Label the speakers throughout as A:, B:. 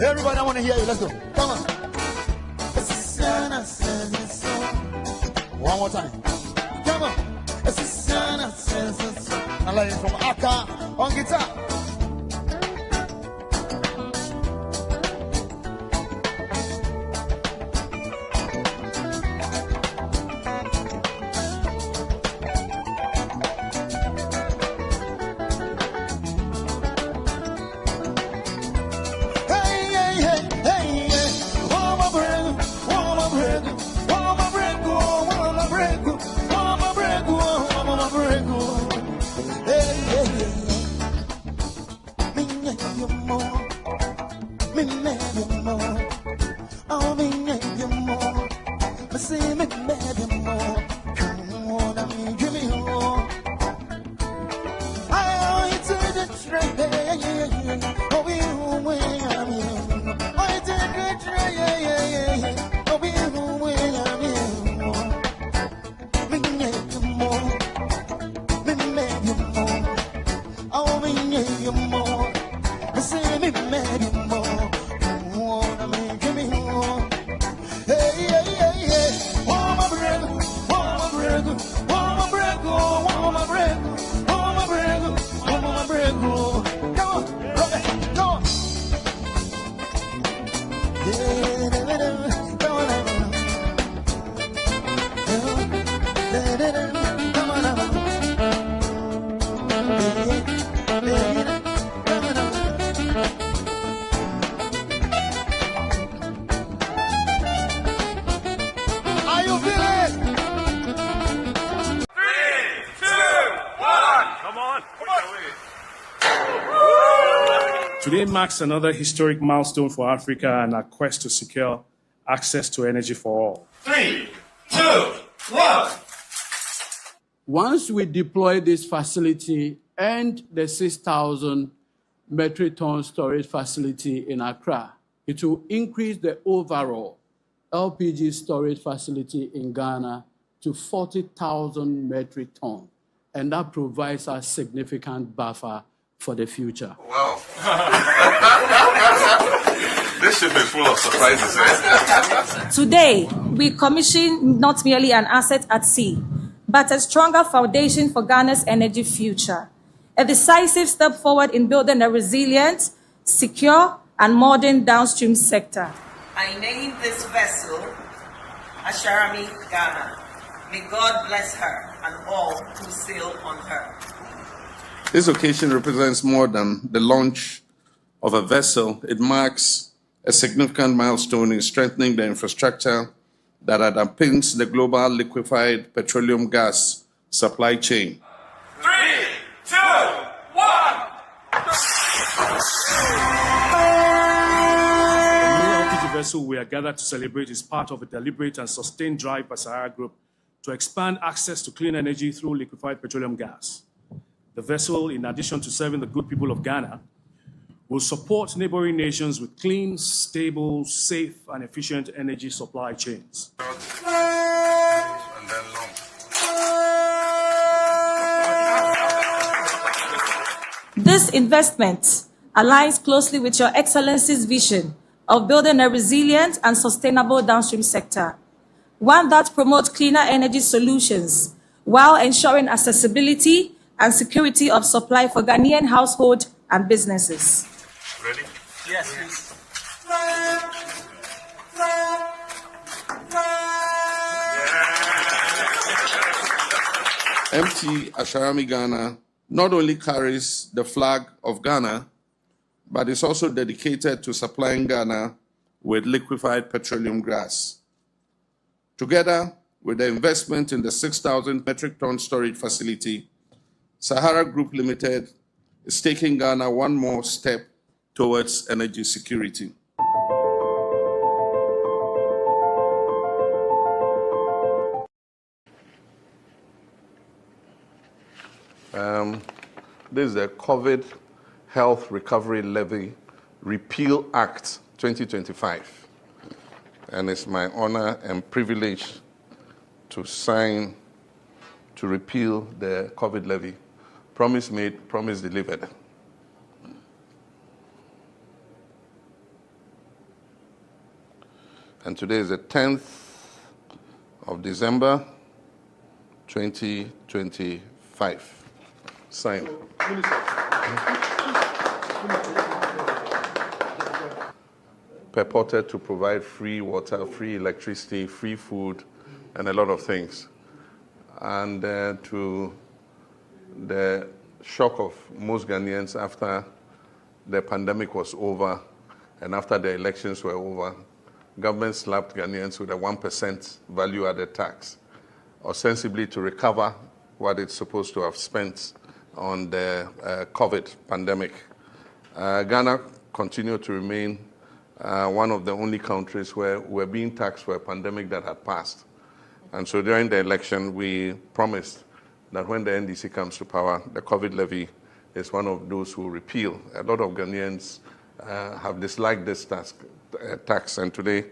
A: Everybody, I want to hear you. Let's go. Come on. One more time. Come on. I like it from Akka on guitar.
B: Today marks another historic milestone for Africa and our quest to secure access to energy for all.
C: 3, 2, 1.
D: Once we deploy this facility and the 6,000 metric ton storage facility in Accra, it will increase the overall LPG storage facility in Ghana to 40,000 metric ton, and that provides a significant buffer for the future.
C: Wow. This should be full of surprises.
E: Today, we commission not merely an asset at sea, but a stronger foundation for Ghana's energy future. A decisive step forward in building a resilient, secure, and modern downstream sector.
F: I named this vessel Asharami Ghana. May God bless her and all who sail on her.
G: This occasion represents more than the launch of a vessel. It marks a significant milestone in strengthening the infrastructure that underpins the global liquefied petroleum gas supply chain.
C: 3, 2, 1.
B: The new LPG vessel we are gathered to celebrate is part of a deliberate and sustained drive by Sahara Group to expand access to clean energy through liquefied petroleum gas. The vessel, in addition to serving the good people of Ghana, will support neighboring nations with clean, stable, safe, and efficient energy supply chains.
E: This investment aligns closely with Your Excellency's vision of building a resilient and sustainable downstream sector, one that promotes cleaner energy solutions while ensuring accessibility and security of supply for Ghanaian households and businesses.
C: Ready?
F: Yes, please.
G: MT Asharami Ghana not only carries the flag of Ghana, but is also dedicated to supplying Ghana with liquefied petroleum gas. Together with the investment in the 6,000 metric ton storage facility, Sahara Group Limited is taking Ghana one more step towards energy security. This is the COVID Health Recovery Levy Repeal Act 2025. And it's my honor and privilege to sign to repeal the COVID levy. Promise made, promise delivered. And today is the 10th of December, 2025. Signed. Purported to provide free water, free electricity, free food, and a lot of things. And to the shock of most Ghanaians after the pandemic was over and after the elections were over, government slapped Ghanaians with a 1% value-added tax, ostensibly to recover what it's supposed to have spent on the COVID pandemic. Ghana continued to remain one of the only countries where we're being taxed for a pandemic that had passed. And so during the election, we promised that when the NDC comes to power, the COVID levy is one of those who repeal. A lot of Ghanaians have disliked this tax, and today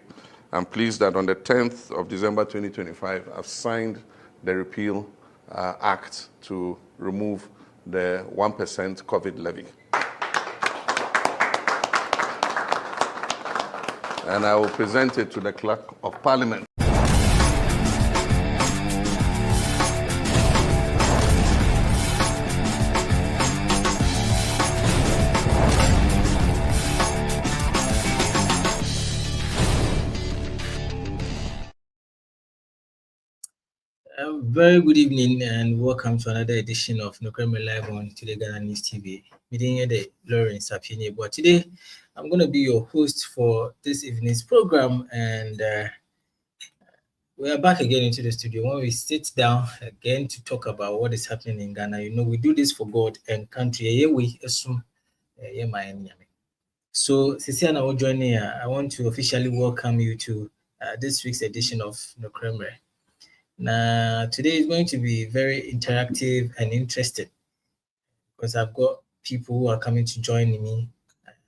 G: I'm pleased that on the 10th of December 2025, I've signed the repeal act to remove the 1% COVID levy. And I will present it to the Clerk of Parliament.
H: Very good evening and welcome to another edition of Nokreme Live on TodayGhanaNews TV. Meeting the Lawrence Apini. But today I'm going to be your host for this evening's program, and we are back again into the studio when we sit down again to talk about what is happening in Ghana. You know, we do this for God and country. So, Cecilia Ojoine, I want to officially welcome you to this week's edition of Nokreme. Now, today is going to be very interactive and interesting because I've got people who are coming to join me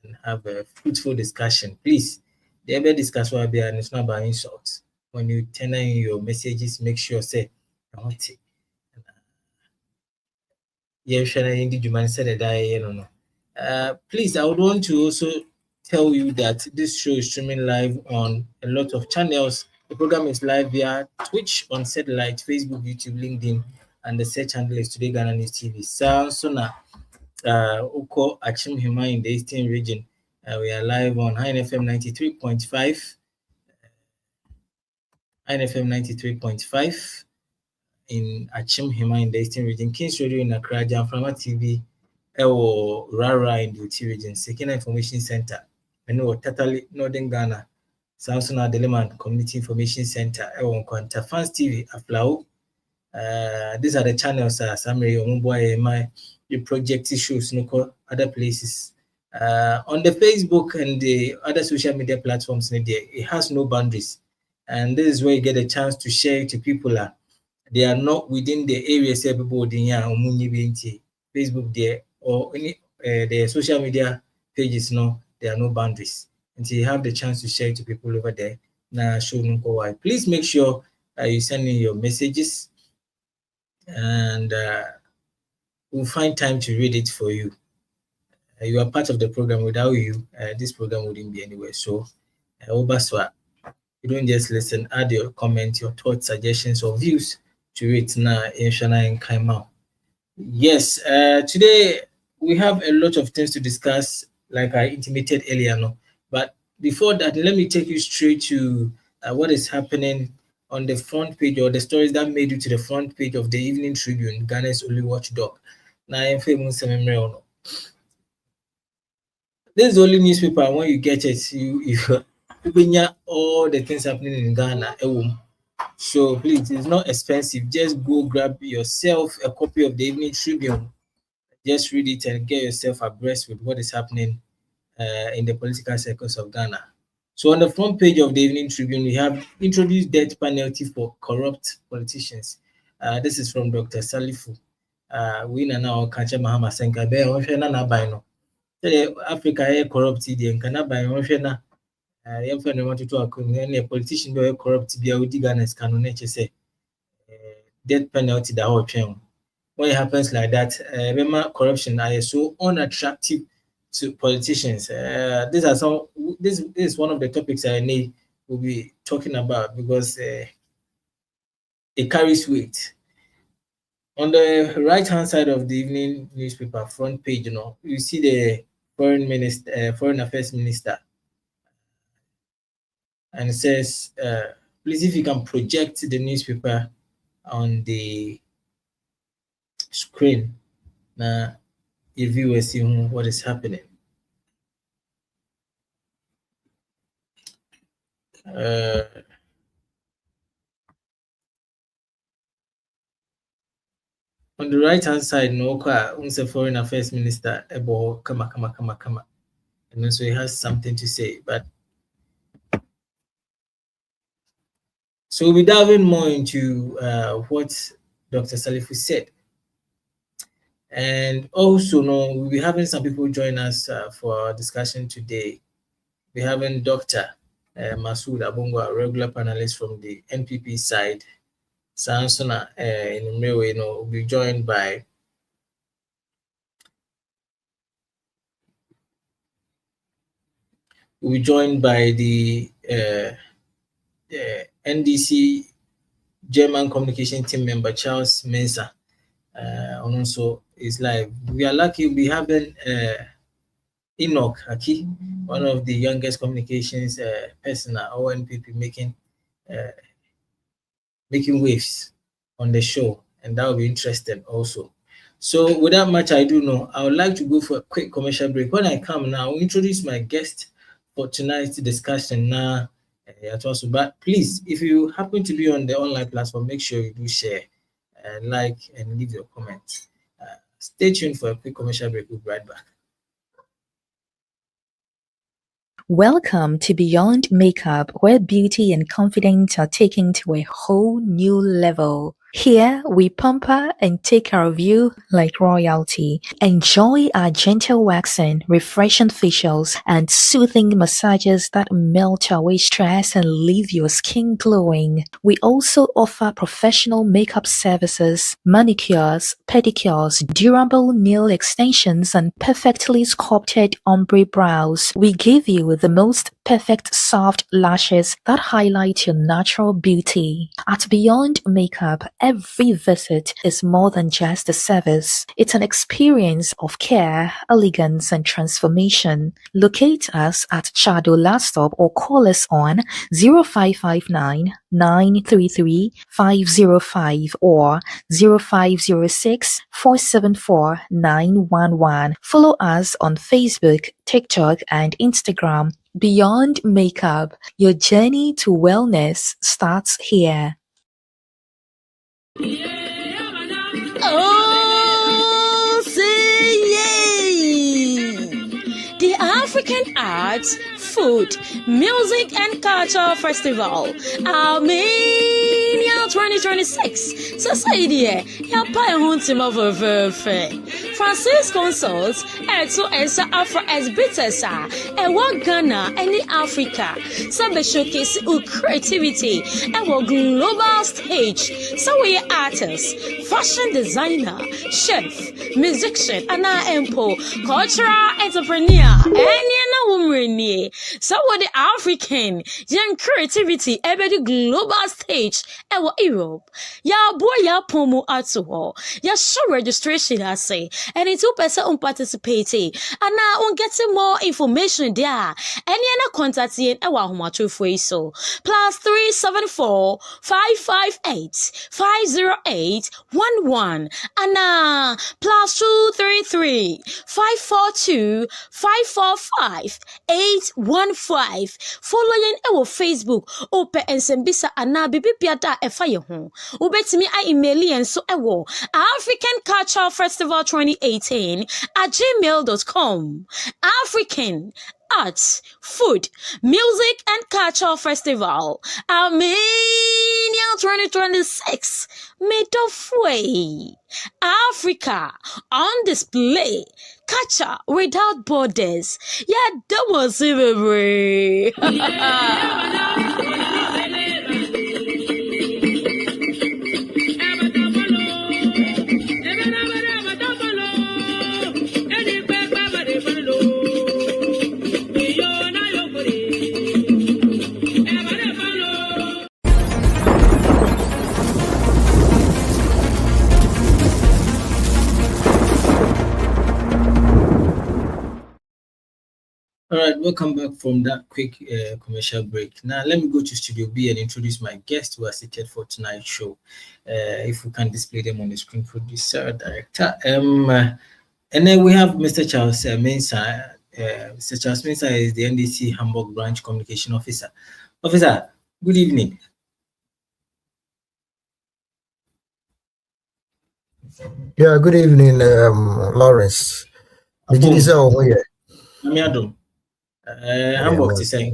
H: and have a fruitful discussion. Please, the ever discuss what and it's not about insults. When you turn in your messages, make sure say, I want it. Please, I would want to also tell you that this show is streaming live on a lot of channels. The program is live via Twitch, on satellite, Facebook, YouTube, LinkedIn, and the search handle is TodayGhanaNews TV. Sona Uko Achim Hima in the Eastern region. We are live on INFM 93.5. INFM 93.5 in Achim Hima in the Eastern region. Kings Radio in Accra, Jamframa TV, or Rara in the UT region. Sekina Information Center. I know totally Northern Ghana. Samson Adeleman Community Information Center, Ewon Kwanta, Fans TV, Aflao. These are the channels, Samri, Omboy, the project shows, no other places. On the Facebook and the other social media platforms, it has no boundaries. And this is where you get a chance to share it to people. they are not within the areas where people Facebook there or any the social media pages, no, there are no boundaries. Until you have the chance to share it to people over there. Now, please make sure you send in your messages, and we'll find time to read it for you. You are part of the program. Without you, this program wouldn't be anywhere. So, you don't just listen, add your comments, your thoughts, suggestions, or views to it now in Shana and Kaimao. Yes, today we have a lot of things to discuss, like I intimated earlier, no? But before that, let me take you straight to what is happening on the front page, or the stories that made it to the front page of the Evening Tribune, Ghana's only watchdog. Now, I'm famous. This is the only newspaper, when you get it, you all the things happening in Ghana. So please, it's not expensive. Just go grab yourself a copy of the Evening Tribune. Just read it and get yourself abreast with what is happening in the political circles of Ghana. So on the front page of the Evening Tribune, we have introduced death penalty for corrupt politicians. This is from Dr. Salifu. We now Kancha Mahama Senka Be na Baino. Africa corrupt and Kanaba and a politician be corrupt be a Ghana's canon say death penalty the whole chain. When it happens like that, corruption is so unattractive to politicians. This is one of the topics I need will be talking about, because it carries weight. On the right hand side of the evening newspaper front page, you see the foreign affairs minister, and it says, please, if you can project the newspaper on the screen now, if you were seeing what is happening. On the right hand side, unse foreign affairs minister ebo kama. And then so he has something to say. But so we'll be diving more into what Dr. Salifu said. And also, we'll be having some people join us for our discussion today. We're having Dr. Masood Abungo, a regular panelist from the NPP side. Sansona in Mrewe, will be joined by the NDC German communication team member Charles Mensah. And also is live. We are lucky we having Enoch Aki, one of the youngest communications person at NPP, making waves on the show, and that will be interesting also. So without much ado, I would like to go for a quick commercial break. When I come now, I'll introduce my guest for tonight's discussion now. But please, if you happen to be on the online platform, make sure you do share, like, and leave your comments. Stay tuned for a quick commercial break. We'll be right back.
I: Welcome to Beyond Makeup, where beauty and confidence are taken to a whole new level. Here, we pamper and take care of you like royalty. Enjoy our gentle waxing, refreshing facials, and soothing massages that melt away stress and leave your skin glowing. We also offer professional makeup services, manicures, pedicures, durable nail extensions, and perfectly sculpted ombre brows. We give you the most perfect soft lashes that highlight your natural beauty. At Beyond Makeup, every visit is more than just a service. It's an experience of care, elegance, and transformation. Locate us at Chado Last Stop or call us on 0559 933 505 or 0506 474 911. Follow us on Facebook, TikTok, and Instagram. Beyond Makeup, your journey to wellness starts here.
J: Oh, say yay! The African Arts, Food, Music and Culture Festival, Armenia 20 2026. Society, Yapa Huntim of Francis Consults, Eto Esa Afro as Bitesa, and what Ghana, any Africa, some showcase creativity, and what global stage. So we are artists, fashion designer, chef, musician, and empo, cultural entrepreneur, and woman. So what the African young creativity, every the global stage, and what Europe. Ya boy ya pomo atuho. Ya show registration I say, and it's 2% participating. And now on getting more information there. And you contact in our home so +374 558 508 11 and +233 542 545 815. Following our Facebook, Ope and Sembisa and Bibi Piata e fire home. Ubetimi I email and so ewo African Cultural Festival 2018 at gmail.com. African Arts, Food, Music and Culture Festival, Armenia 2026, made of way. Africa on display, culture without borders. Yeah, that was it,
H: All right, welcome back from that quick commercial break. Now, let me go to Studio B and introduce my guests who are seated for tonight's show. If we can display them on the screen, producer, director. And then we have Mr. Charles Mensah. Mr. Charles Mensah is the NDC Hamburg Branch Communication Officer. Officer, good evening.
K: Yeah, good evening, Lawrence. Did you say
H: Hamburg to say.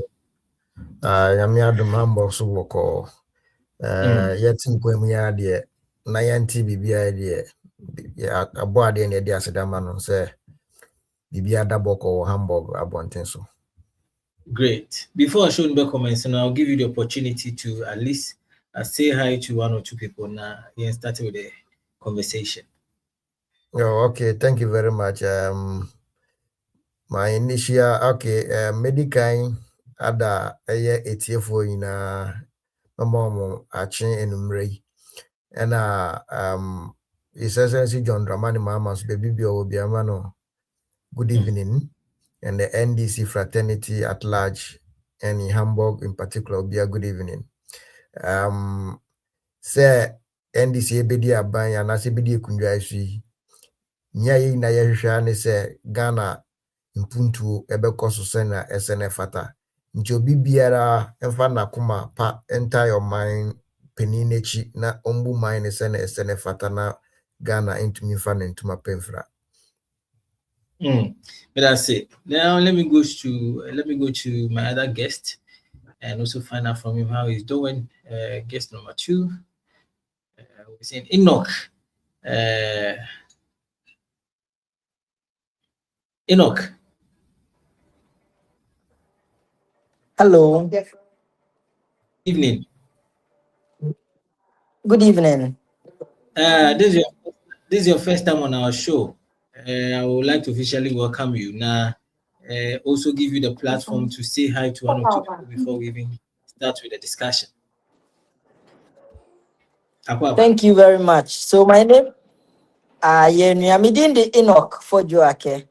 K: Yamiadum Hamburg so woko. Yet in Quemia, dear, Nayan TBBI, dear. A body in the Diasadamanon say, Bibia Daboko, Hamburg, Abontenso.
H: Great. Before I show the comments, and I'll give you the opportunity to at least say hi to one or two people now. And start with the conversation.
K: Oh, okay. Thank you very much. My initial medical ada ATF in Mamomo Achin and Umre. And His Excellency John Dramani Mamas baby will be a mano. Good evening. And the NDC fraternity at large and in Hamburg in particular will be a good evening. Say NDC BD Aban and ACBD Kunjai Nyai na yehwehwa se Ghana mpuntu ebekoso sena SNF ata nti obi biara emfa na kuma pa enter your mind peninechi na ombu mind sena SNF ata na Ghana intumi fa na ntuma pemfra.
H: But that's it. Now let me go to my other guest and also find out from him how he's doing. Guest number 2, we're saying Enoch. Enoch.
L: Hello.
H: Evening.
L: Good evening.
H: This is your first time on our show. I would like to officially welcome you. Now, also give you the platform to say hi to one or two people before we even start with the discussion.
L: Thank you very much. So my name, I'm the Enoch for Joake.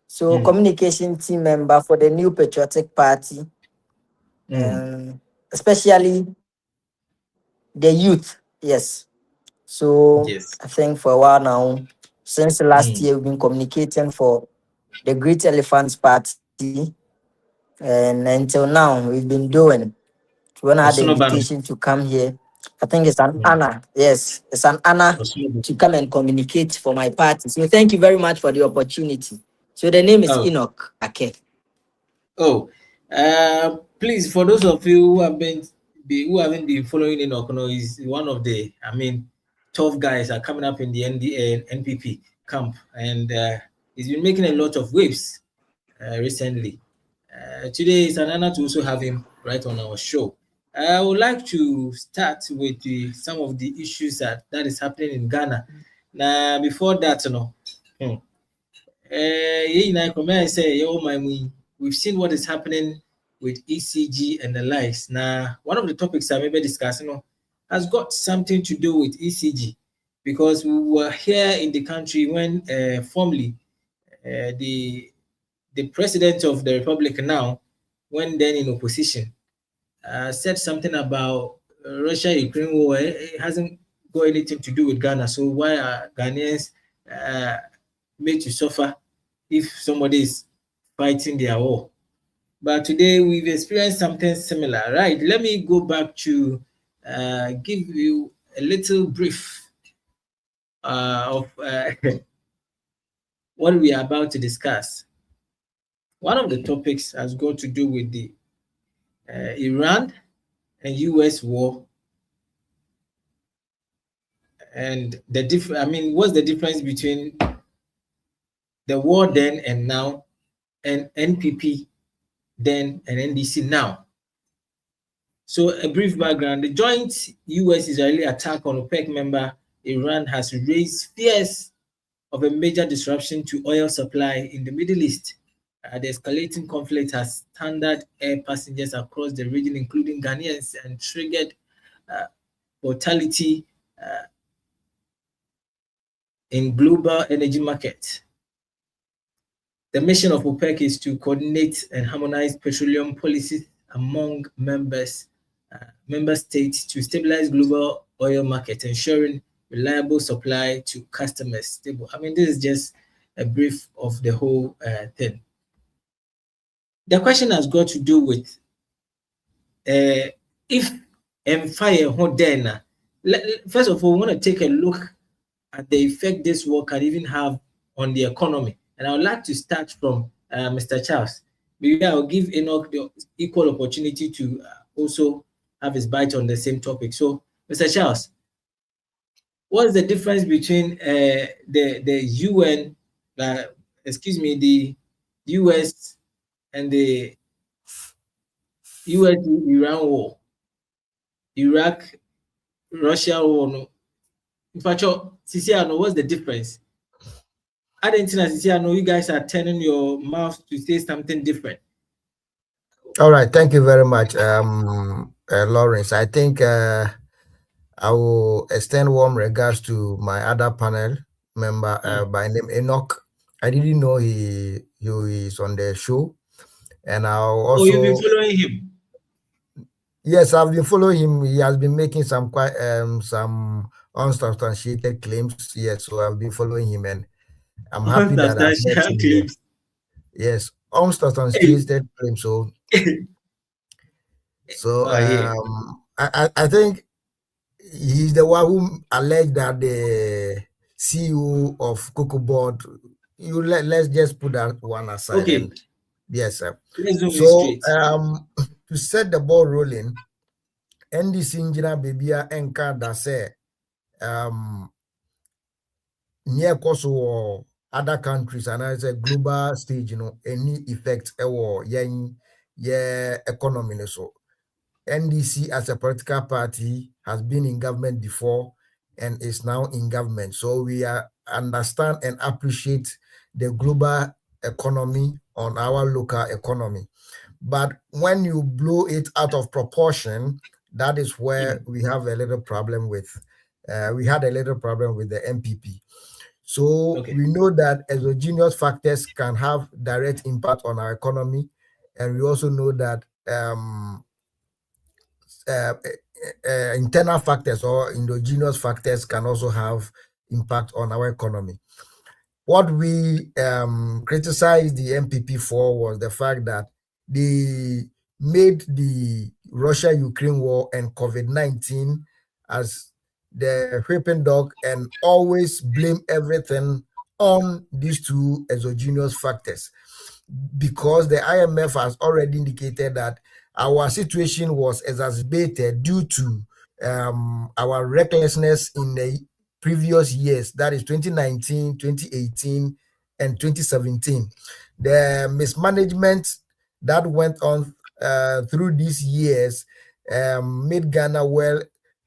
L: So communication team member for the New Patriotic Party, especially the youth. Yes. So I think for a while now, since last year, we've been communicating for the Great Elephants Party, and until now, we've been doing. When I had the invitation to come here, I think it's an honor. Yes, it's an honor to come and communicate for my party. So thank you very much for the opportunity. So the name is Enoch Ake.
H: Please, for those of you who have been who haven't been following Enoch, is one of the, tough guys are coming up in the NPP camp, and he's been making a lot of waves recently. Today is an honor to also have him right on our show. I would like to start with some of the issues that is happening in Ghana. Now, before that, we've seen what is happening with ECG and the likes. Now, one of the topics I may be discussing has got something to do with ECG, because we were here in the country when formerly the president of the republic now, when then in opposition, said something about Russia-Ukraine war. It hasn't got anything to do with Ghana. So why are Ghanaians made to suffer if somebody is fighting their war? But today we've experienced something similar, right? Let me go back to give you a little brief of what we are about to discuss. One of the topics has got to do with the Iran and US war, and the what's the difference between the war then and now, and NPP then and NDC now? So a brief background: the joint US-Israeli attack on OPEC member Iran has raised fears of a major disruption to oil supply in the Middle East. The escalating conflict has stranded air passengers across the region, including Ghanaians, and triggered volatility in global energy markets. The mission of OPEC is to coordinate and harmonize petroleum policies among member states to stabilize global oil market, ensuring reliable supply to customers. This is just a brief of the whole thing. The question has got to do with if and fire Hodena. First of all, we want to take a look at the effect this war can even have on the economy. And I would like to start from Mr. Charles. Maybe I'll give Enoch the equal opportunity to also have his bite on the same topic. So, Mr. Charles, what is the difference between the UN, the US and the US-Iran war, Iraq, Russia war? No? In fact, Ciciano, what's the difference? I didn't think Ciciano, you guys are turning your mouth to say something different.
K: All right, thank you very much, Lawrence. I think I will extend warm regards to my other panel member by name Enoch. I didn't know he is on the show, and I'll also.
H: Oh, you've been following him?
K: Yes, I've been following him. He has been making some quite some unsubstantiated claims. Yes, so I've been following him, and I'm happy that I've met him.
H: Claims.
K: Yes, unsubstantiated claims. So, I think he's the one who alleged that the CEO of Cocoa Board. Let's just put that one aside.
H: Okay.
K: And, yes, sir.
H: So,
K: to set the ball rolling, NDC Engineer Bibia Enka say near Kosovo or other countries, and as a global stage, any effect or economy. So NDC as a political party has been in government before and is now in government. So we understand and appreciate the global economy on our local economy. But when you blow it out of proportion, that is where we have a little problem with. We had a little problem with the NPP. So we know that exogenous factors can have direct impact on our economy, and we also know that internal factors or endogenous factors can also have impact on our economy. What we criticized the NPP for was the fact that they made the Russia-Ukraine war and COVID-19 as the whipping dog and always blame everything on these two exogenous factors, because the IMF has already indicated that our situation was exacerbated due to our recklessness in the previous years, that is 2019, 2018, and 2017. The mismanagement that went on through these years made Ghana well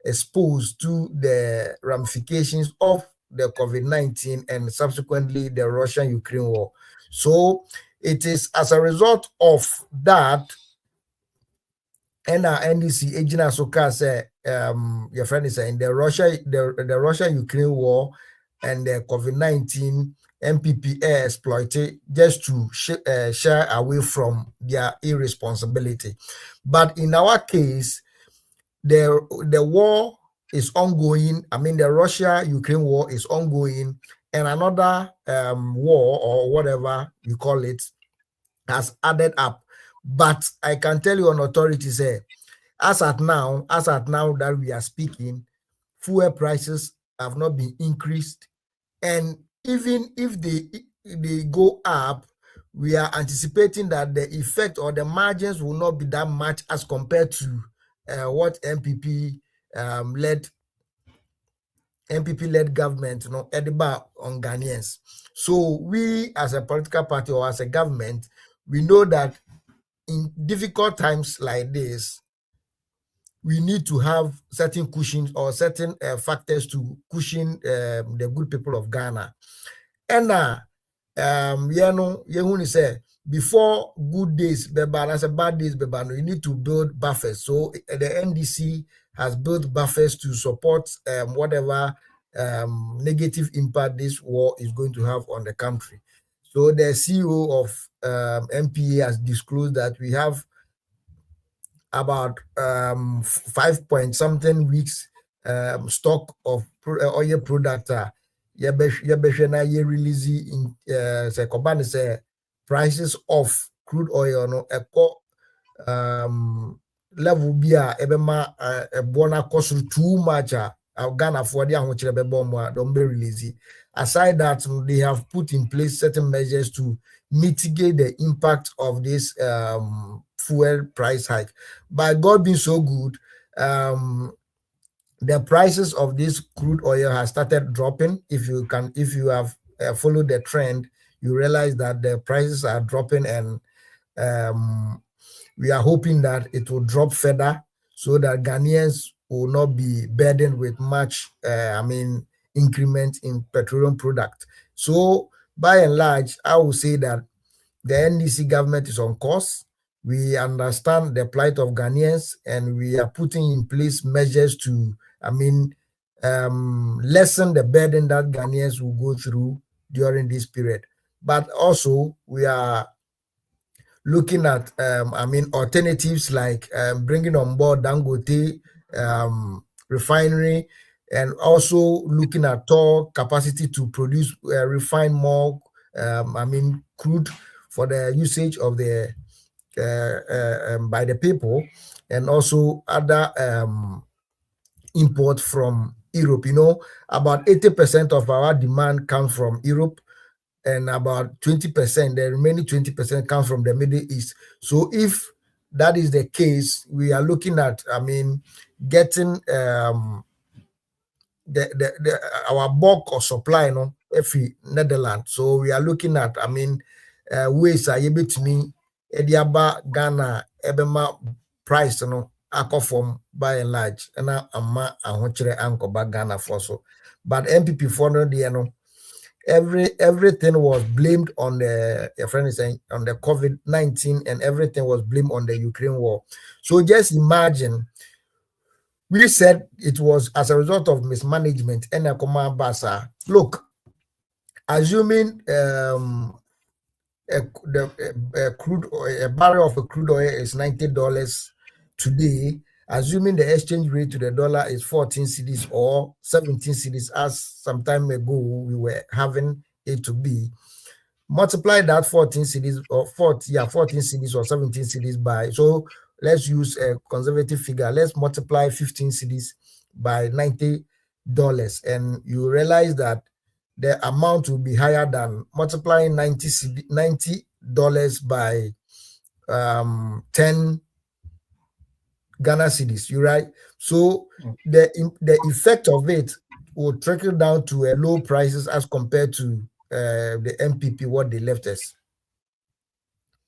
K: exposed to the ramifications of the COVID-19 and subsequently the Russian-Ukraine war. So it is as a result of that, and our NDC agent Asoka said, your friend is saying the Russia-Ukraine war and the COVID-19 NPP exploited just to share away from their irresponsibility. But in our case, the war is ongoing. I mean, the Russia-Ukraine war is ongoing, and another war, or whatever you call it, has added up. But I can tell you on authority, say, as at now that we are speaking, fuel prices have not been increased, and even if they go up, we are anticipating that the effect or the margins will not be that much as compared to what NPP led government, edible on Ghanaians. So we, as a political party or as a government, we know that in difficult times like this, we need to have certain cushions or certain factors to cushion the good people of Ghana. And say before good days, as a bad days, you need to build buffers. So the NDC has built buffers to support whatever negative impact this war is going to have on the country. So the CEO of MPA has disclosed that we have about 5 point something weeks stock of oil product. Release in say prices of crude oil no level bia ebema bona cost too much Ghana for the don't be release. Aside that, they have put in place certain measures to mitigate the impact of this fuel price hike. By God being so good, the prices of this crude oil has started dropping. If you have followed the trend, you realize that the prices are dropping, and we are hoping that it will drop further so that Ghanaians will not be burdened with much increment in petroleum product. So by and large, I will say that the NDC government is on course. We understand the plight of Ghanaians, and we are putting in place measures to lessen the burden that Ghanaians will go through during this period. But also, we are looking at alternatives like bringing on board Dangote refinery, and also looking at Tor capacity to produce refine more crude for the usage of the by the people, and also other import from Europe. About 80% of our demand comes from Europe, and about 20%, the remaining 20% comes from the Middle East. So if that is the case, we are looking at getting our bulk of supply every Netherlands. So we are looking at ways are able to me Ediaba Ghana ebema price from by and large, and ama ankoba Ghana for so. But MPP for no everything was blamed on the on the COVID-19, and everything was blamed on the Ukraine war. So just imagine, we said it was as a result of mismanagement and a command basa. Look, assuming a barrel of crude oil is $90 today, assuming the exchange rate to the dollar is 14 cedis or 17 cedis, as some time ago we were having it to be, multiply that 14 cedis or 14 cedis or 17 cedis by, so let's use a conservative figure, let's multiply 15 cedis by $90, and you realize that the amount will be higher than multiplying $90 by 10 Ghana cedis. You right? So the effect of it will trickle down to a low prices as compared to the MPP what they left us.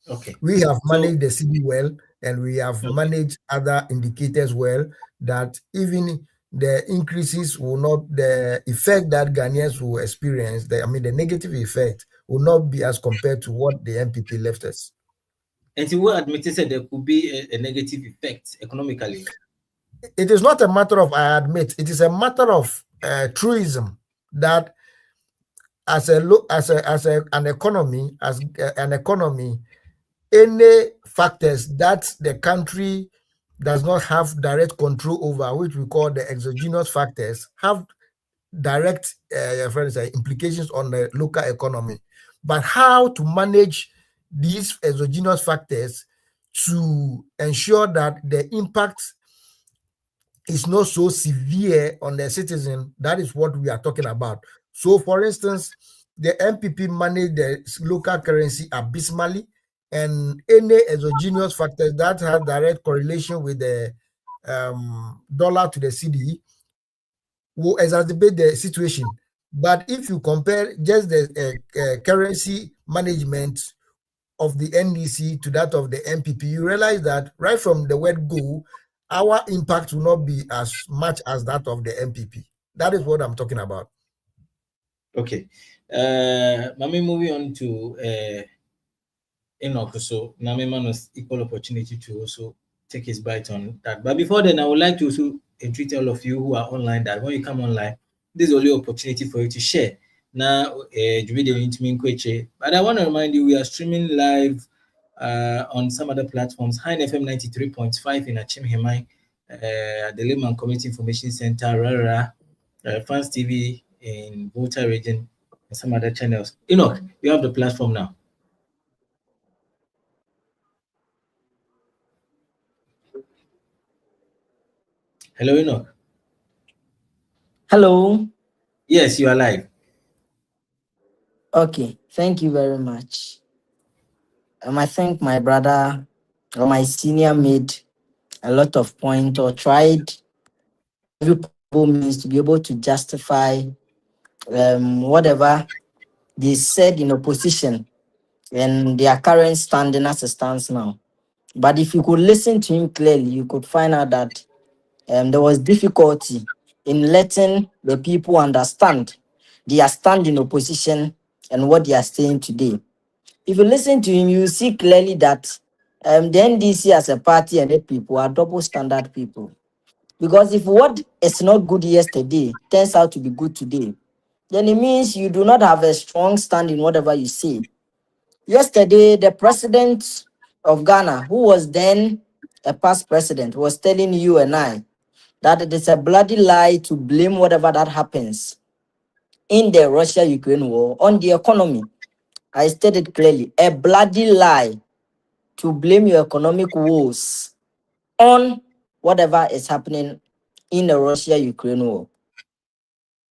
H: Okay.
K: We have managed the city well, and we have managed other indicators well, that even the increases will not, the effect that Ghanaians will experience, the negative effect will not be as compared to what the MPP left us.
H: And so we admitted that there could be a negative effect economically.
K: It is not a matter of I admit, it is a matter of truism that as an economy, any factors that the country does not have direct control over, which we call the exogenous factors, have direct implications on the local economy. But how to manage these exogenous factors to ensure that the impact is not so severe on the citizen, that is what we are talking about. So, for instance, the MPP managed the local currency abysmally, and any exogenous factors that have direct correlation with the dollar to the cedi will exacerbate the situation. But if you compare just the currency management of the NDC to that of the MPP, you realize that right from the word go, our impact will not be as much as that of the MPP. That is what I'm talking about.
H: Okay. Mami, moving on to Enoch. So, Nami man was equal opportunity to also take his bite on that. But before then, I would like to also entreat all of you who are online that when you come online, this is only opportunity for you to share. Now, but I want to remind you, we are streaming live on some other platforms. High FM 93.5 in Achim Hemai, the Lehman Community Information Center, Rara, France TV in Volta region, and some other channels. Enoch, you have the platform now. Hello, Enoch.
L: Hello.
H: Yes, you are live.
L: Okay, thank you very much. I think my brother or my senior made a lot of point or tried every possible means to be able to justify whatever they said in opposition and their current standing as it stands now. But if you could listen to him clearly, you could find out that there was difficulty in letting the people understand their stand in opposition and what they are saying today. If you listen to him, you see clearly that the NDC as a party and the people are double standard people. Because if what is not good yesterday turns out to be good today, then it means you do not have a strong stand in whatever you say. Yesterday, the president of Ghana, who was then a past president, was telling you and I that it is a bloody lie to blame whatever that happens in the Russia-Ukraine war on the economy. I stated clearly, a bloody lie to blame your economic woes on whatever is happening in the Russia-Ukraine war.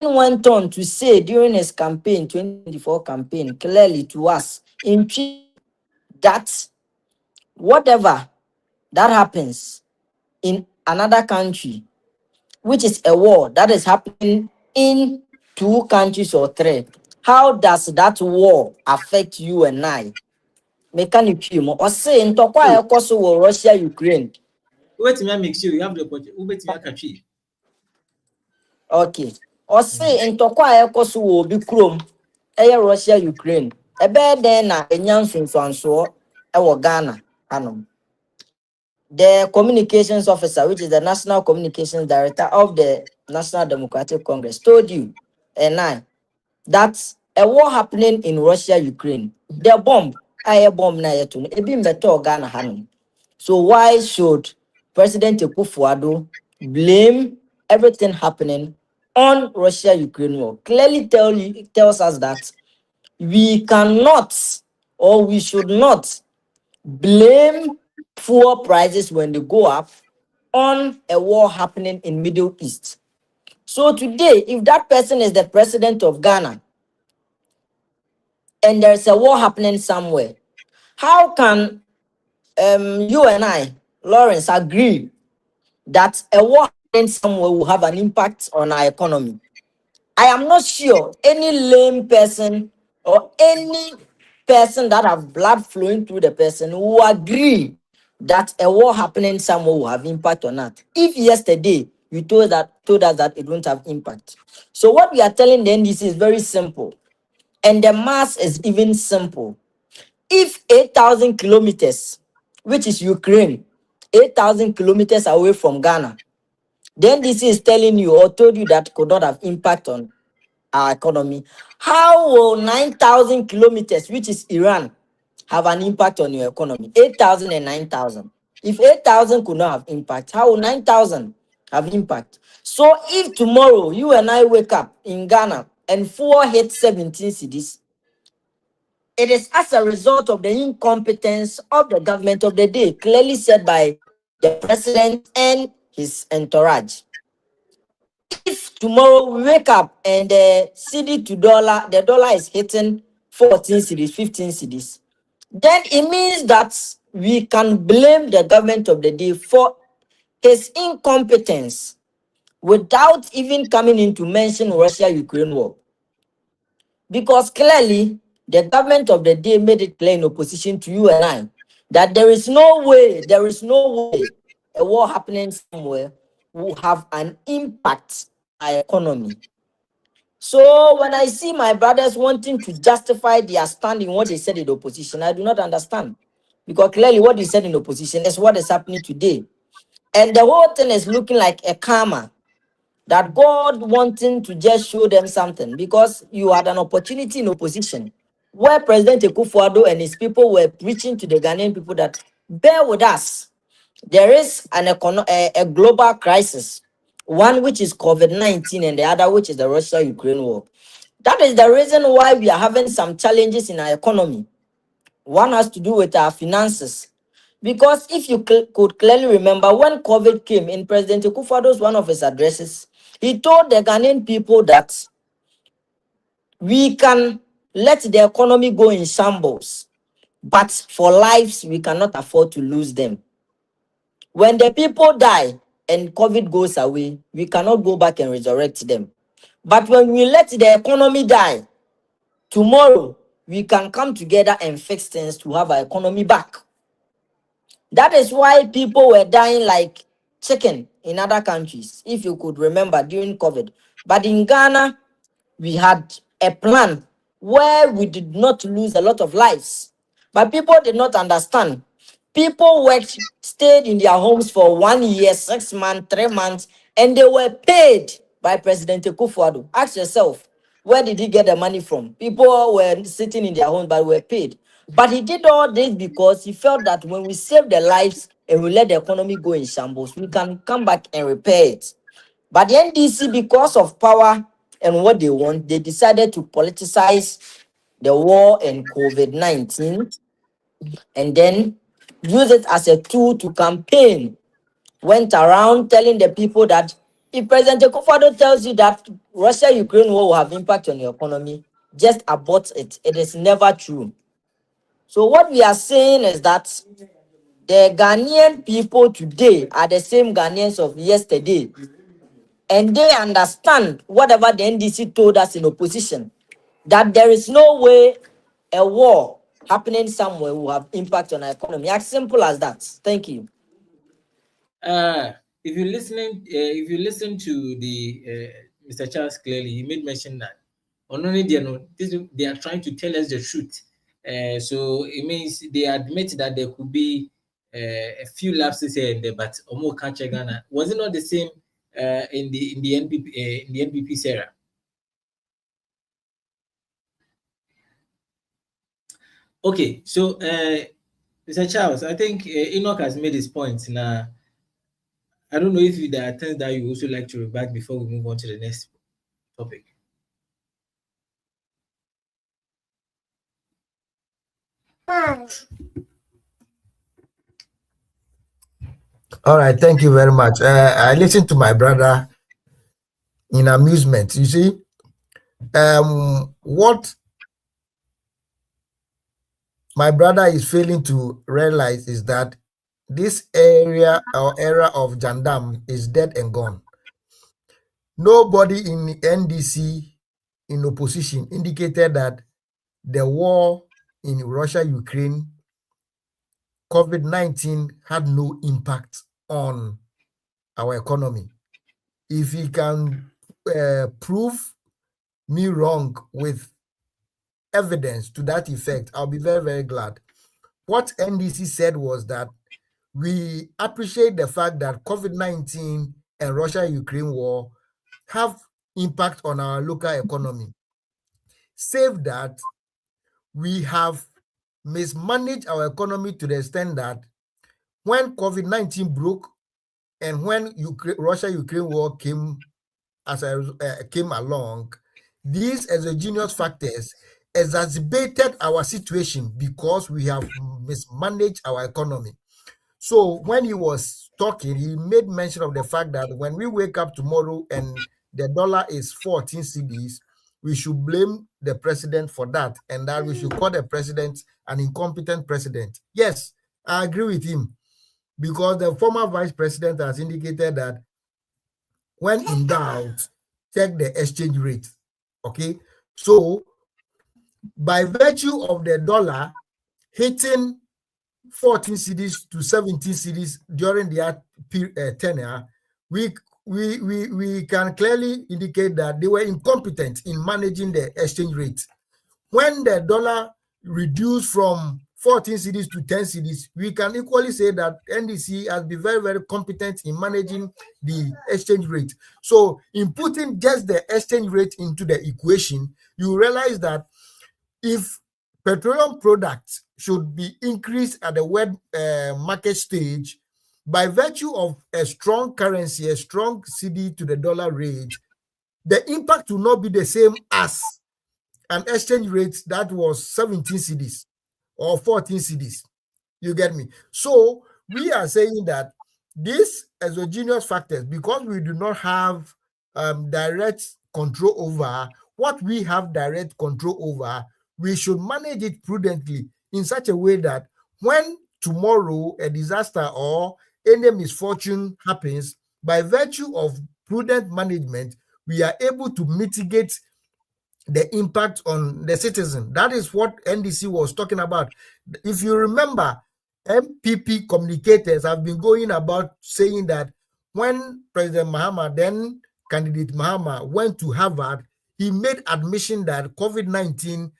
L: He went on to say during his campaign, 2024 campaign, clearly to us in that whatever that happens in another country, which is a war that is happening in 2 countries or 3, how does that war affect you and I? Mechanic or say in Tokwa Kosovo, Russia, Ukraine.
H: Wait till I make sure you have the opportunity.
L: Okay. Or say in Tokwa Kosovo, be chrome, Russia, Ukraine. A bed then a Yansun Francois, our Ghana, Hanum. The communications officer, which is the national communications director of the National Democratic Congress, told you and I that a war happening in Russia, Ukraine. The bomb, a bomb na yetu, ebi mbeto Ghana Hanum. So why should President Akufo-Addo blame everything happening on Russia-Ukraine war? Clearly tells us that we cannot or we should not blame fuel prices when they go up on a war happening in Middle East. So today, if that person is the president of Ghana and there's a war happening somewhere, how can you and I, Lawrence, agree that a war happening somewhere will have an impact on our economy. I am not sure any lame person or any person that have blood flowing through the person who agree that a war happening somewhere will have impact or not. If yesterday you told us that it won't have impact. So what we are telling the NDC is very simple, and the mass is even simple. If 8,000 kilometers, which is Ukraine, 8,000 kilometers away from Ghana, then this is telling you or told you that could not have impact on our economy. How will 9,000 kilometers, which is Iran, have an impact on your economy? 8,000 and 9,000. If 8,000 could not have impact, how will 9,000 have impact? So if tomorrow you and I wake up in Ghana and fuel hit 17 cities, it is as a result of the incompetence of the government of the day, clearly said by the president and his entourage. If tomorrow we wake up and the cedi to dollar, the dollar is hitting 14 cedis, 15 cedis, then it means that we can blame the government of the day for his incompetence without even coming in to mention Russia-Ukraine war. Because clearly, the government of the day made it clear in opposition to you and I that there is no way a war happening somewhere will have an impact on our economy. So when I see my brothers wanting to justify their stand in what they said in opposition, I do not understand. Because clearly what they said in opposition is what is happening today. And the whole thing is looking like a karma, that God wanting to just show them something, because you had an opportunity in opposition where President Akufo-Addo and his people were preaching to the Ghanaian people that bear with us. There is a global crisis, one which is COVID-19 and the other which is the Russia-Ukraine war. That is the reason why we are having some challenges in our economy. One has to do with our finances. Because if you could clearly remember, when COVID came in President Akufo-Addo's one of his addresses, he told the Ghanaian people that we can let the economy go in shambles, but for lives, we cannot afford to lose them. When the people die and COVID goes away, we cannot go back and resurrect them. But when we let the economy die, tomorrow we can come together and fix things to have our economy back. That is why people were dying like chicken in other countries, if you could remember, during COVID. But in Ghana, we had a plan where we did not lose a lot of lives. But people did not understand. People worked, stayed in their homes for 1 year, 6 months, 3 months, and they were paid by President Akufo-Addo. Ask yourself, where did he get the money from? People were sitting in their homes but were paid. But he did all this because he felt that when we save their lives and we let the economy go in shambles, we can come back and repair it. But the NDC, because of power and what they want, they decided to politicize the war and COVID-19 and then use it as a tool to campaign. Went around telling the people that if President Akufo-Addo tells you that Russia-Ukraine war will have impact on your economy, just abort it. It is never true. So what we are saying is that the Ghanaian people today are the same Ghanaians of yesterday. And they understand whatever the NDC told us in opposition, that there is no way a war happening somewhere will have impact on our economy. As simple as that. Thank you.
H: If you listen to the Mr. Charles clearly, he made mention that on only they are trying to tell us the truth. So it means they admit that there could be a few lapses here and there, but Omo can't check Ghana. Was it not the same in the NPP era? Okay, so Mr. Charles, I think Enoch has made his point. Now, I don't know if there are things that you also like to rebut before we move on to the next topic.
K: All right, thank you very much. I listened to my brother in amusement. You see, what my brother is failing to realize is that this area or era of Jandam is dead and gone. Nobody in the NDC in opposition indicated that the war in Russia-Ukraine, COVID-19 had no impact on our economy. If he can prove me wrong with evidence to that effect, I'll be very, very glad. What NDC said was that we appreciate the fact that COVID-19 and Russia-Ukraine war have impact on our local economy, save that we have mismanaged our economy to the extent that when COVID-19 broke and when Russia-Ukraine war came along, these exogenous factors exacerbated our situation because we have mismanaged our economy. So when he was talking, he made mention of the fact that when we wake up tomorrow and the dollar is 14 cedis, we should blame the president for that, and that we should call the president an incompetent president. Yes, I agree with him, because the former vice president has indicated that when in doubt, check the exchange rate. Okay, so by virtue of the dollar hitting 14 cedis to 17 cedis during the tenure, we can clearly indicate that they were incompetent in managing the exchange rate. When the dollar reduced from 14 cedis to 10 cedis, we can equally say that NDC has been very, very competent in managing the exchange rate. So in putting just the exchange rate into the equation, you realize that if petroleum products should be increased at the world market stage, by virtue of a strong currency, a strong cedi to the dollar rate, the impact will not be the same as an exchange rate that was 17 cedis or 14 cedis. You get me? So we are saying that these exogenous factors, because we do not have direct control over what we have direct control over, we should manage it prudently in such a way that when tomorrow a disaster or any misfortune happens, by virtue of prudent management, we are able to mitigate the impact on the citizen. That is what NDC was talking about. If you remember, NPP communicators have been going about saying that when President Mahama, then candidate Mahama, went to Harvard, he made admission that COVID-19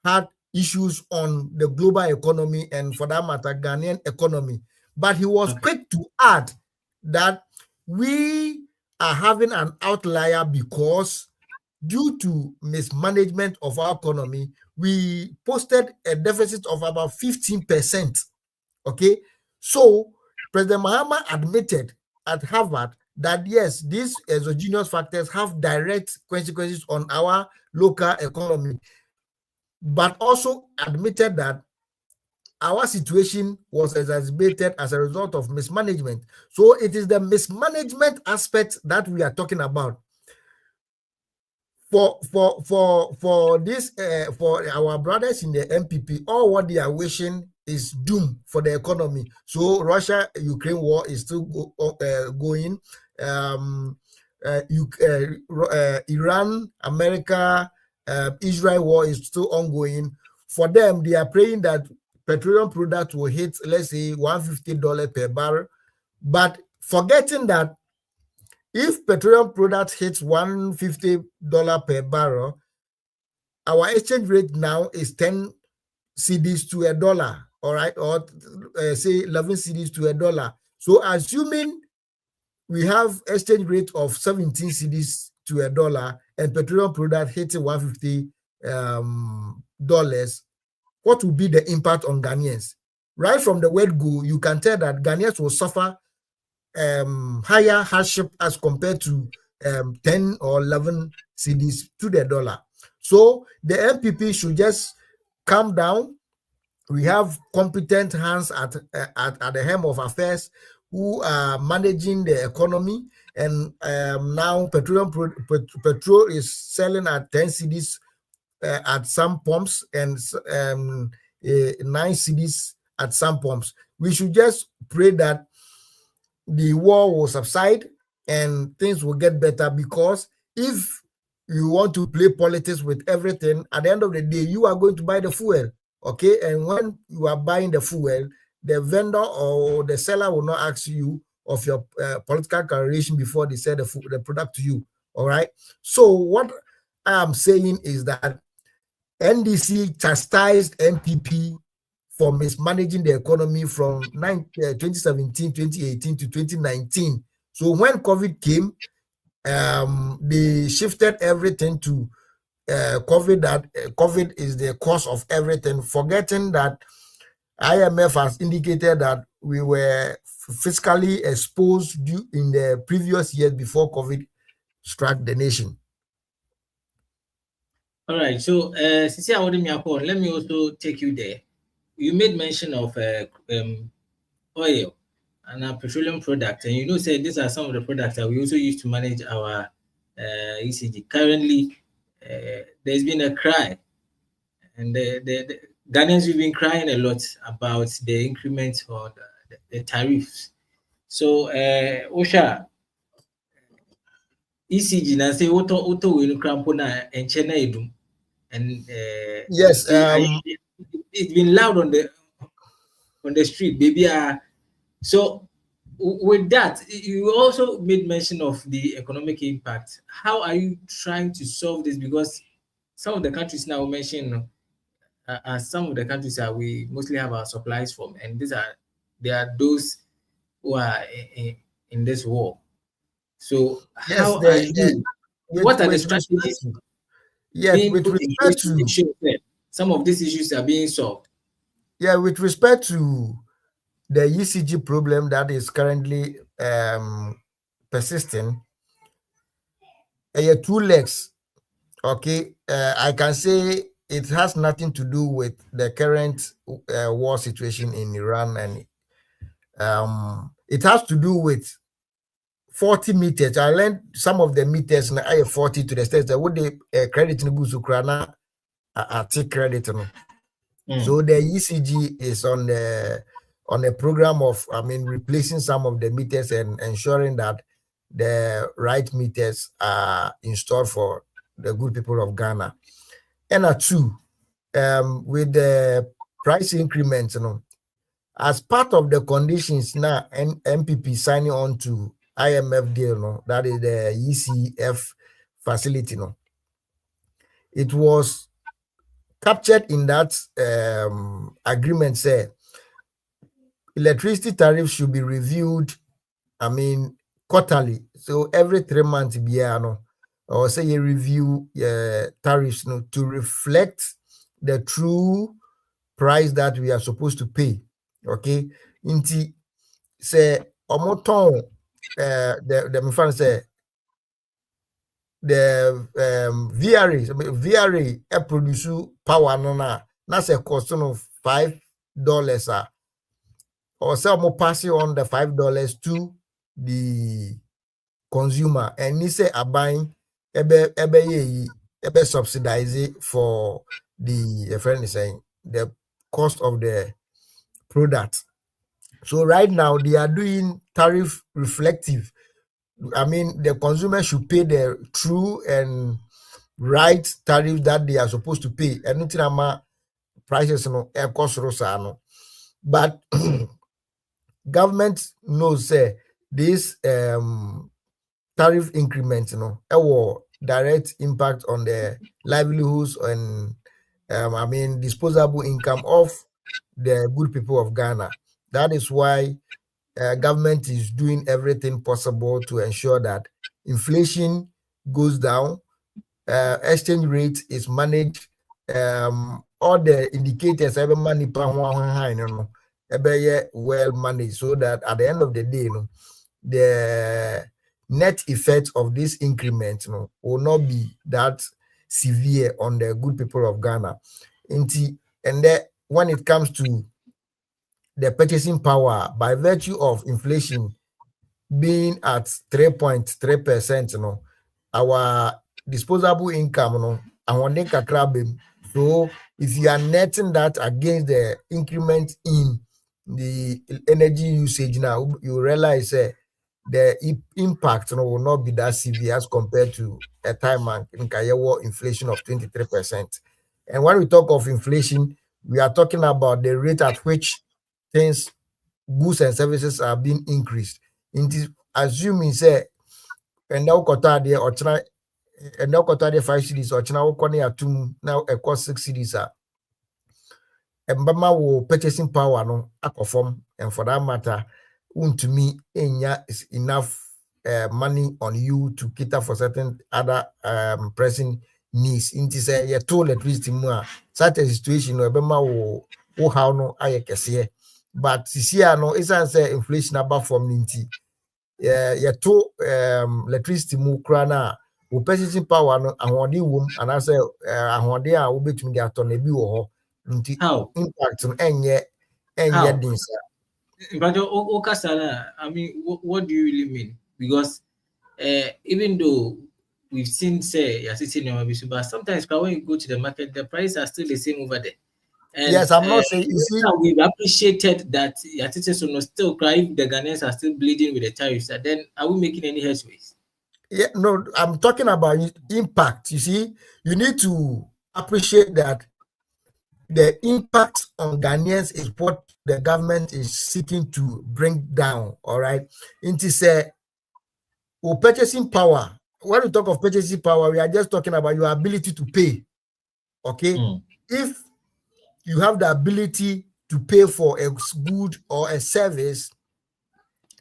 K: had issues on the global economy and, for that matter, Ghanaian economy. But he was quick to add that we are having an outlier because due to mismanagement of our economy, we posted a deficit of about 15%. Okay, so President Mahama admitted at Harvard that yes, these exogenous factors have direct consequences on our local economy, but also admitted that our situation was exacerbated as a result of mismanagement. So it is the mismanagement aspect that we are talking about. For this, for our brothers in the NPP, all what they are wishing is doom for the economy. So Russia-Ukraine war is still going. Iran, America, Israel war is still ongoing. For them, they are praying that petroleum product will hit, let's say, $150 per barrel. But forgetting that if petroleum product hits $150 per barrel, our exchange rate now is 10 cedis to $1, all right, or say 11 cedis to $1. So assuming we have exchange rate of 17 cedis to $1 and petroleum product hitting $150, what will be the impact on Ghanaians? Right from the word go, you can tell that Ghanaians will suffer higher hardship as compared to 10 or 11 cedis to the dollar. So the NPP should just calm down. We have competent hands at the helm of affairs who are managing the economy, and now petrol is selling at 10 cedis at some pumps and 9 cedis at some pumps. We should just pray that the war will subside and things will get better, because if you want to play politics with everything, at the end of the day, you are going to buy the fuel, okay? And when you are buying the fuel, the vendor or the seller will not ask you of your political calculation before they sell the product to you, all right? So what I am saying is that NDC chastised NPP for mismanaging the economy from 2017, 2018 to 2019. So when COVID came, they shifted everything to COVID, that COVID is the cause of everything, forgetting that IMF has indicated that we were fiscally exposed in the previous years before COVID struck the nation.
H: All right, so since I wanted me upon, let me also take you there. You made mention of oil and petroleum products, and you know, said these are some of the products that we also use to manage our ECG. Currently, there's been a cry, and the Ghanaians have been crying a lot about the increment or the tariffs. So, Osha, ECG na say auto will cramp on and China edum, and
K: yes,
H: it's been loud on the street, baby. So with that, you also made mention of the economic impact. How are you trying to solve this? Because some of the countries now mention some of the countries that we mostly have our supplies from, and they are those who are in this war. So
K: yes,
H: how are you? What are the strategies?
K: Yes, with respect to
H: some of these issues are being solved.
K: Yeah, with respect to the ECG problem that is currently persisting, two legs. Okay, I can say it has nothing to do with the current war situation in Iran, and it has to do with 40 meters. I learned some of the meters in I 40 to the stage that would they credit in Busukrana take credit. So the ECG is on a program of, replacing some of the meters and ensuring that the right meters are installed for the good people of Ghana. And two, with the price increments, as part of the conditions now, NPP signing on to IMF deal, that is the ECF facility, it was captured in that agreement, say electricity tariffs should be reviewed, quarterly. So every 3 months, or say you review tariffs to reflect the true price that we are supposed to pay. Okay, inti say omoton the fan say the VRA produce power na say cost of $5 or say mo passing on the $5 to the consumer, and he say buying ebe subsidize it for the friend is saying the cost of the product. So right now they are doing tariff reflective. The consumer should pay the true and right tariff that they are supposed to pay. And prices cost rosano. But government knows this tariff increments, direct impact on the livelihoods and disposable income of the good people of Ghana. That is why government is doing everything possible to ensure that inflation goes down, exchange rate is managed, all the indicators every money well managed, so that at the end of the day, the net effect of this increment will not be that severe on the good people of Ghana. And then when it comes to the purchasing power, by virtue of inflation being at 3.3%, our disposable income, so if you are netting that against the increment in the energy usage now, you realize the impact will not be that severe as compared to a time in Kayewo inflation of 23%. And when we talk of inflation, we are talking about the rate at which things, goods and services are being increased. In this, assuming say, and now kota there or China, and now kota there 5 cities or China will two now across 6 cities are. Mbama will purchasing power no perform, and for that matter, to me, is enough money on you to cater for certain other pressing needs. Into say you told electricity more such a situation where Bema will how no I can but this year no is say inflation above from ninety. You told electricity more crana. We purchasing power no and one womb and I say and one day I will be to me at on a bill.
H: How?
K: Impact on any things.
H: But Okasana, I mean, what do you really mean? Because even though we've seen, say, but sometimes when you go to the market, the prices are still the same over there. And,
K: yes, I'm not saying you see.
H: We've appreciated that Yatite still cry if the Ghanaians are still bleeding with the tariffs. And then are we making any headways?
K: Yeah, no, I'm talking about impact. You see, you need to appreciate that the impact on Ghanaians is what the government is seeking to bring down. All right, into say, purchasing power. When we talk of purchasing power, we are just talking about your ability to pay. Okay, if you have the ability to pay for a good or a service,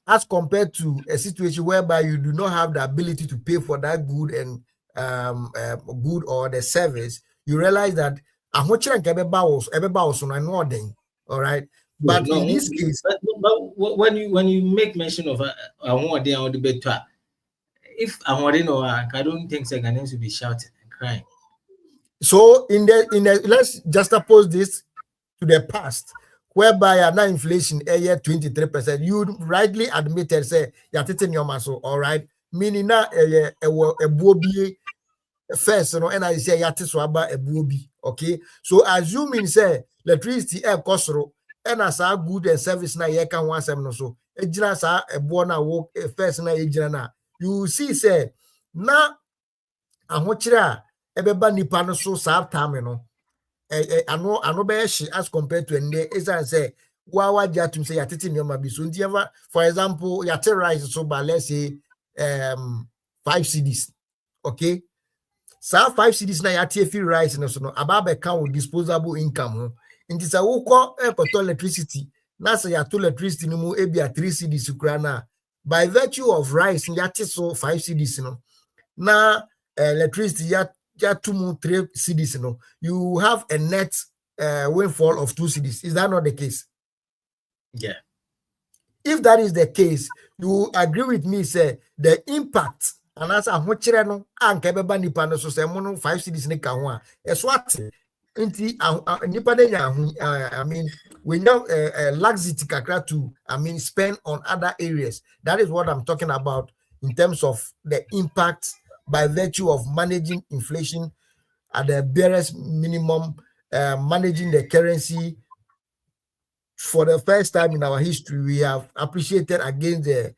K: as compared to a situation whereby you do not have the ability to pay for that good and good or the service, you realize that all right. But
H: no,
K: in this case,
H: but when you make mention of if I don't think Ghanaians will be shouting and crying.
K: So in the let's just oppose this to the past, whereby now inflation a year 23%. You rightly admitted say you're taking your muscle, all right. Meaning now a buobi first, you know, and I say yati swaba a buobi. Okay, so assuming say electricity air costro and as a good and service na ye can one seven so a jina sa a bona work first na ejina. You see say na ahochira ebeba nipa no so sa time no ano be as compared to ende is say wa jatum say yatete nyoma bi so ntieva, for example yate rice so by let's say 5 cedis. Okay, so 5 cedis na yate fi rice no so no aba count disposable income nti say wo ko electricity na say yato electricity no mu ebia 3 cedis kura na by virtue of rice yate so 5 cedis no na electricity ya 3 cedis, you have a net windfall of 2 cedis. Is that not the case?
H: Yeah.
K: If that is the case, you agree with me, say the impact and as a no anke beba nipa no so say mono 5 cedis ne ka ho a eswat nti nipa I mean we know laxity kakra to spend on other areas. That is what I'm talking about in terms of the impact by virtue of managing inflation at the barest minimum, managing the currency. For the first time in our history, we have appreciated against the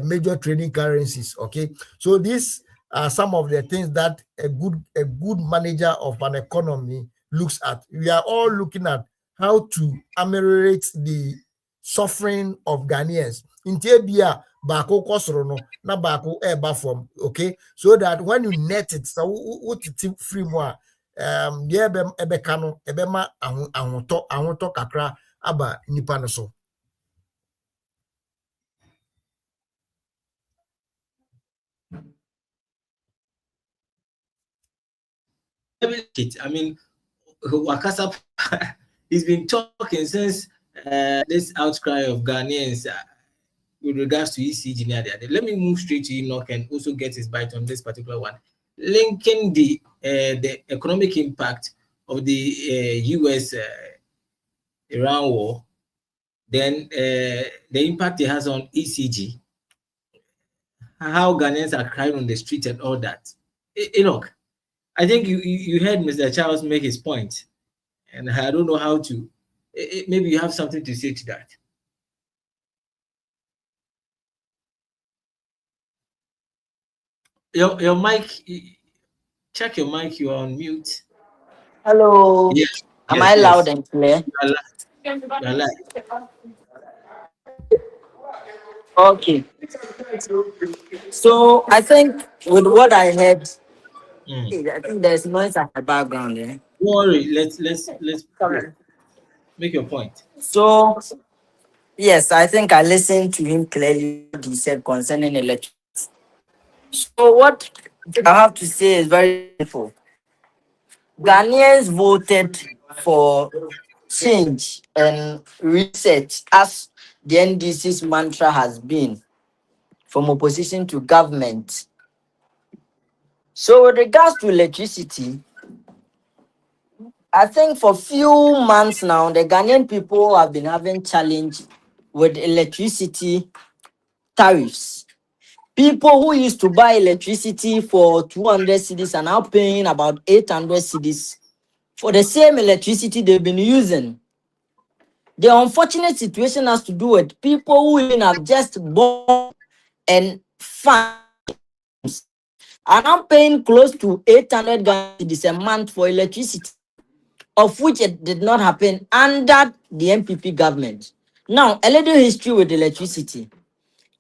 K: major trading currencies. Okay, so these are some of the things that a good manager of an economy looks at. We are all looking at how to ameliorate the suffering of Ghanaians. In Tebia, bako kosoro no na bako eba from. Okay, so that when you net it, so what it free more the ebekano ebema ahoto kakra aba nipa no so.
H: I mean, Wakasa, he's been talking since this outcry of Ghanaians with regards to ECG. Let me move straight to Enoch and also get his bite on this particular one, linking the economic impact of the U.S. Iran war, then the impact it has on ECG, how Ghanaians are crying on the street and all that. Enoch, I think you heard Mr. Charles make his point, and I don't know how to. Maybe you have something to say to that. Your mic, check your mic, you're on mute.
L: Hello.
H: Yes,
L: Am I
H: yes,
L: loud
H: yes.
L: and clear?
H: You are live. You are live.
L: Okay. So I think with what I heard, I think there's noise at the background there.
H: Don't worry. Let's make your point.
L: So yes, I think I listened to him clearly what he said concerning electricity. So what I have to say is very simple. Ghanaians voted for change and reset as the NDC's mantra has been from opposition to government. So with regards to electricity, I think for few months now, the Ghanaian people have been having challenge with electricity tariffs. People who used to buy electricity for 200 cedis are now paying about 800 cedis for the same electricity they've been using. The unfortunate situation has to do with people who even have just bought and funds are now paying close to 800 Ghana cedis a month for electricity, of which it did not happen under the NPP government. Now, a little history with electricity.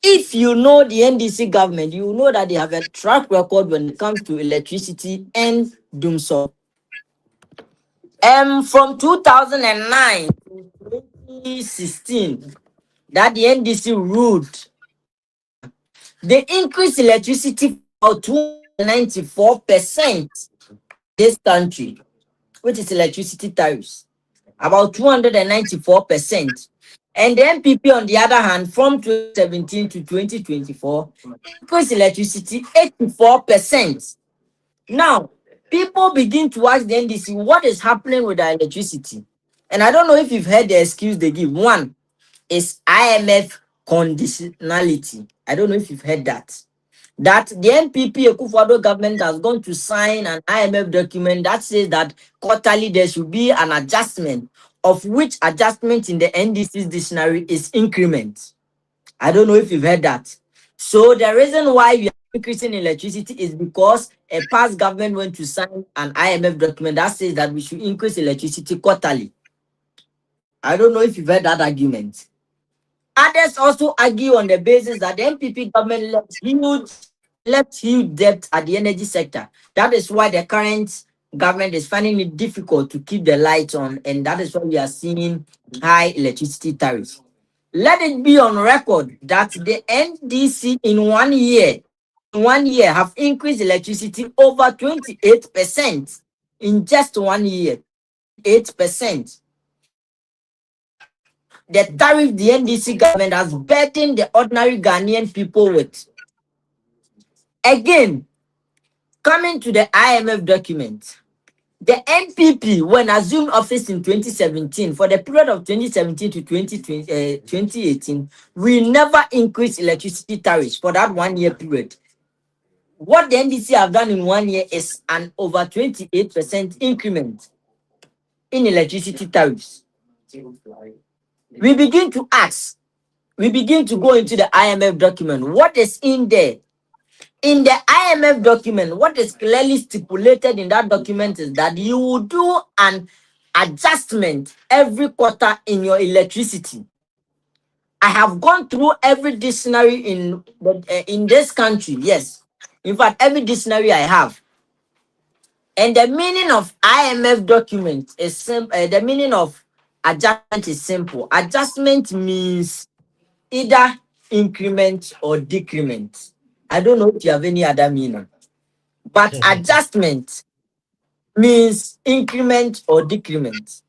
L: If you know the NDC government, you know that they have a track record when it comes to electricity and doomsday. From 2009 to 2016, that the NDC ruled, they increased electricity for 294% this country, which is electricity tariffs, about 294%. And the NPP, on the other hand, from 2017 to 2024, increased electricity 84%. Now, people begin to ask the NDC what is happening with our electricity. And I don't know if you've heard the excuse they give. One is IMF conditionality. I don't know if you've heard that. That the NPP Akufo-Addo government has gone to sign an IMF document that says that quarterly there should be an adjustment, of which adjustment in the NDC's dictionary is increment. I don't know if you've heard that. So the reason why we are increasing electricity is because a past government went to sign an IMF document that says that we should increase electricity quarterly. I don't know if you've heard that argument. Others also argue on the basis that the NPP government left huge debt at the energy sector. That is why the current government is finding it difficult to keep the lights on, and that is why we are seeing high electricity tariffs. Let it be on record that the NDC in 1 year, have increased electricity over 28% in just 1 year. 8%. The tariff the NDC government has burdened the ordinary Ghanaian people with. Again, coming to the IMF document, the NPP, when assumed office in 2017, for the period of 2017 to 2018, we never increased electricity tariffs for that 1 year period. What the NDC have done in 1 year is an over 28% increment in electricity tariffs. We begin to ask, we begin to go into the IMF document. What is in there? In the IMF document, what is clearly stipulated in that document is that you will do an adjustment every quarter in your electricity. I have gone through every dictionary in this country. Yes, in fact, every dictionary I have. And the meaning of IMF document is simple. The meaning of adjustment is simple. Adjustment means either increment or decrement. I don't know if you have any other meaning. But adjustment means increment or decrement.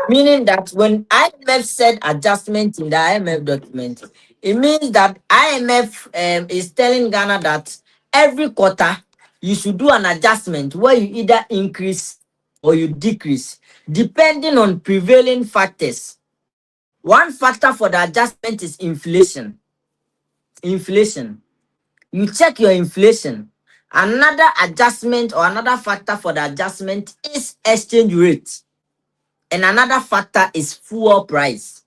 L: Meaning that when IMF said adjustment in the IMF document, it means that IMF is telling Ghana that every quarter you should do an adjustment where you either increase or you decrease, depending on prevailing factors. One factor for the adjustment is inflation. Inflation. You check your inflation. Another adjustment or another factor for the adjustment is exchange rate. And another factor is fuel price.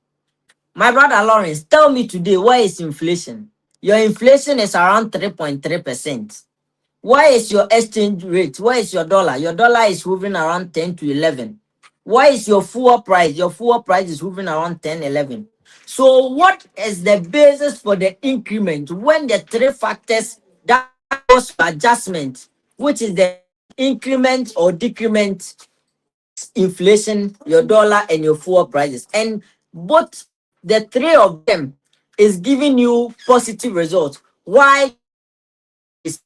L: My brother Lawrence, tell me today, where is inflation? Your inflation is around 3.3%. Why is your exchange rate? Why is your dollar? Your dollar is hovering around 10 to 11. Why is your fuel price? Your fuel price is hovering around 10, 11. So what is the basis for the increment when the three factors that cause adjustment, which is the increment or decrement, inflation, your dollar, and your fuel prices? And both the three of them is giving you positive results. Why is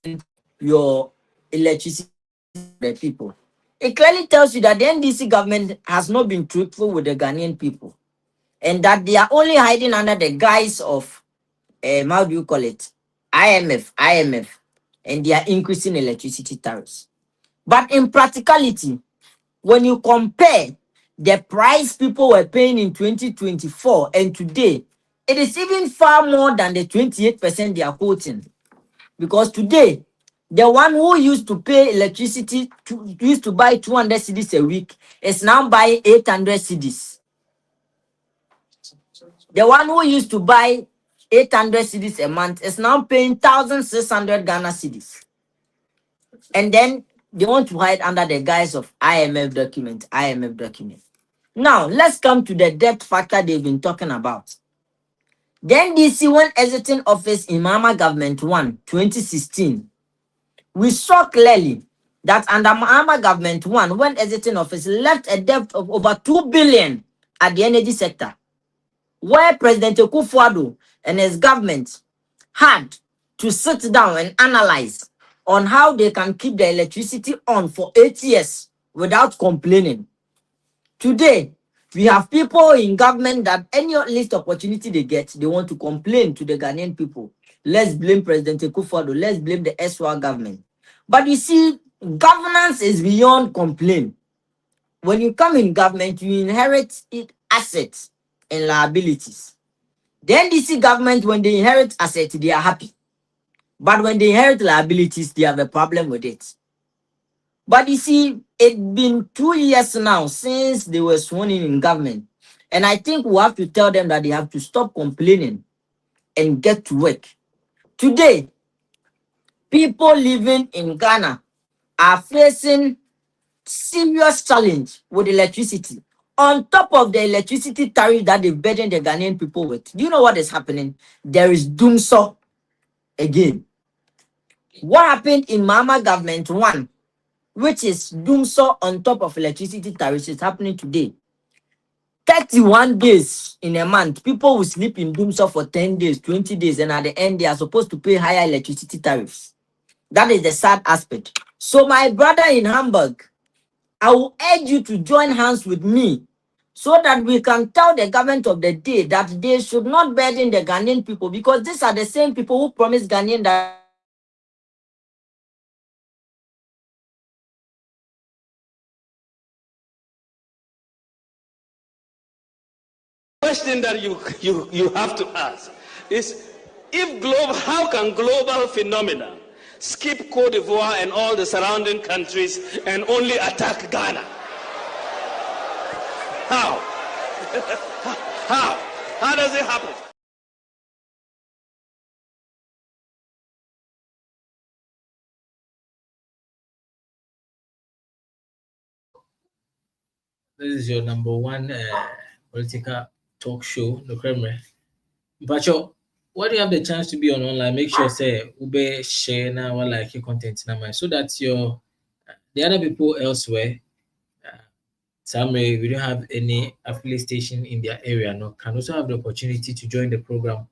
L: your electricity to the people? It clearly tells you that the NDC government has not been truthful with the Ghanaian people, and that they are only hiding under the guise of how do you call it, IMF, and they are increasing electricity tariffs. But in practicality, when you compare the price people were paying in 2024 and today, it is even far more than the 28% they are quoting. Because today, the one who used to pay electricity, used to buy 200 cedis a week, is now buying 800 cedis. The one who used to buy 800 cedis a month is now paying 1,600 Ghana cedis. And then they want to hide under the guise of IMF document, IMF document. Now, let's come to the debt factor they've been talking about. The NDC, when exiting office in Mahama Government 1, 2016, we saw clearly that under Mahama Government 1, when exiting office, left a debt of over 2 billion at the energy sector, where President Akufo-Addo and his government had to sit down and analyze on how they can keep the electricity on for 8 years without complaining. Today, we have people in government that any least opportunity they get, they want to complain to the Ghanaian people. Let's blame President Akufo-Addo. Let's blame the SWA government. But you see, governance is beyond complaint. When you come in government, you inherit assets and liabilities. The NDC government, when they inherit assets, they are happy. But when they inherit liabilities, they have a problem with it. But you see, it's been 2 years now since they were sworn in government. And I think we have to tell them that they have to stop complaining and get to work. Today, people living in Ghana are facing serious challenge with electricity. On top of the electricity tariff that they've burdened the Ghanaian people with, do you know what is happening? There is doomsaw again. What happened in Mahama Government 1, which is doomsaw on top of electricity tariffs, is happening today. 31 days in a month, people will sleep in doomsaw for 10 days, 20 days, and at the end, they are supposed to pay higher electricity tariffs. That is the sad aspect. So my brother in Hamburg, I will urge you to join hands with me so that we can tell the government of the day that they should not burden the Ghanaian people, because these are the same people who promised Ghanaian that
M: question that you have to ask is, how can global phenomena skip Cote d'Ivoire and all the surrounding countries and only attack Ghana? How? How does it happen?
H: This is your number one political talk show, no crime. But when you have the chance to be on online, make sure say ube share now or like your content now, so that the other people elsewhere, some we don't have any affiliate station in their area, no, can also have the opportunity to join the program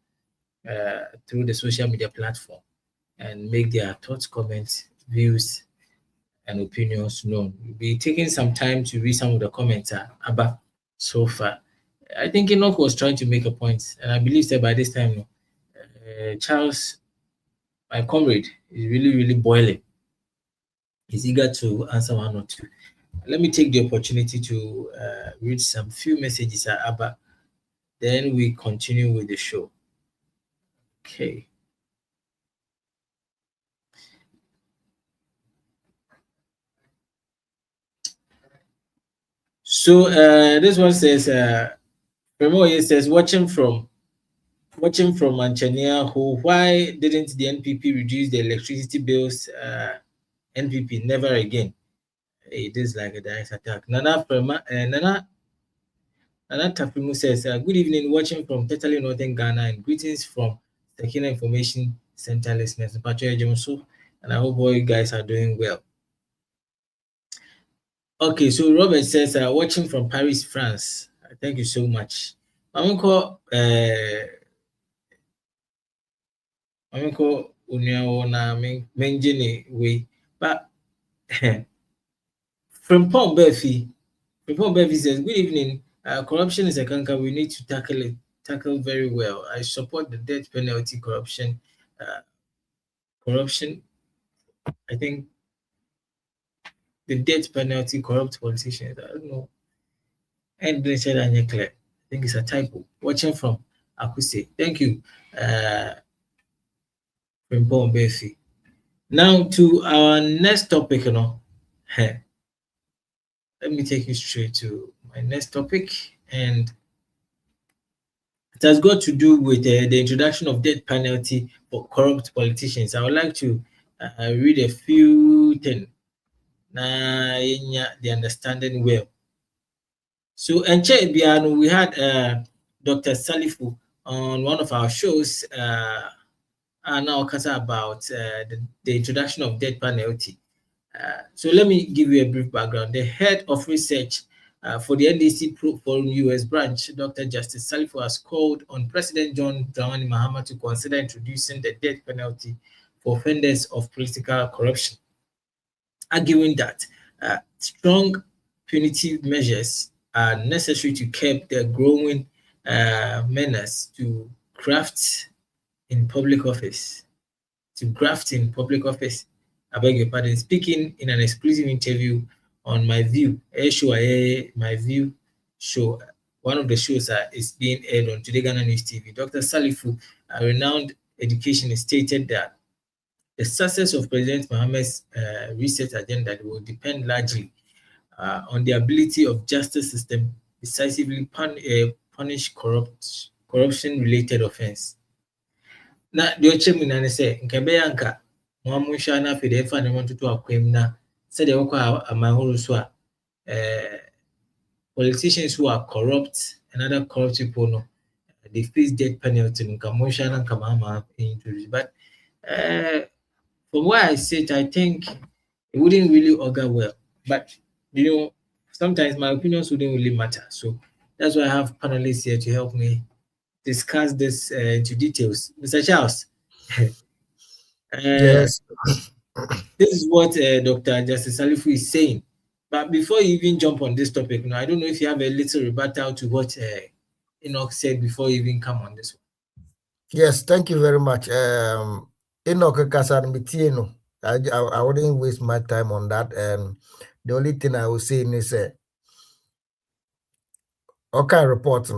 H: through the social media platform and make their thoughts, comments, views, and opinions known. We'll be taking some time to read some of the comments about so far. I think Enoch was trying to make a point, and I believe that by this time, Charles, my comrade, is really boiling. He's eager to answer one or two. Let me take the opportunity to read some few messages at Abba. Then we continue with the show. Okay. So this one says, Remo says, watching from Watching from Manchania, why didn't the NPP reduce the electricity bills? NPP, never again. It is like a direct attack. Nana Tafimu says, good evening, watching from totally northern Ghana, and greetings from the Kenya Information Center listeners. And I hope all you guys are doing well. Okay, so Robert says, watching from Paris, France. Thank you so much. I'm going to way, but from Pom Befi says, good evening. Corruption is a canker. We need to tackle very well. I support the death penalty. Corruption. I think the death penalty, corrupt politicians. I don't know. And they said I think it's a typo. Watching from Akuse. Thank you. From Pom Befi. Now to our next topic, let me take you straight to my next topic, and it has got to do with the introduction of death penalty for corrupt politicians. I would like to read a few things, the understanding well. So, and we had Dr. Salifu on one of our shows, and now about the introduction of death penalty. So let me give you a brief background. The head of research for the NDC Forum US branch, Dr. Justice Salifu, has called on President John Dramani Mahama to consider introducing the death penalty for offenders of political corruption, arguing that strong punitive measures are necessary to curb the growing menace to graft in public office. I beg your pardon. Speaking in an exclusive interview on My View, My View show, one of the shows is being aired on TodayGhanaNews TV. Dr. Salifu, a renowned educationist, stated that the success of President Mahama's research agenda will depend largely on the ability of justice system decisively punish corruption-related offense. Na the ochemina say nkebeyanka mwamusha na fide fa ne montoto akwemna said the okwa amahuru so politicians who are corrupt and other corrupt people, no, they face death penalty in Kamosha and Kamama introduced. But from where I sit, I think it wouldn't really augur well. But sometimes my opinions wouldn't really matter. So that's why I have panelists here to help me discuss this into details. Mr. Charles,
K: Yes.
H: this is what Dr. Justice Salifu is saying. But before you even jump on this topic, I don't know if you have a little rebuttal to what Enoch said before you even come on this one.
K: Yes, thank you very much. Enoch Kasan, I wouldn't waste my time on that. And the only thing I was saying is, okay, report,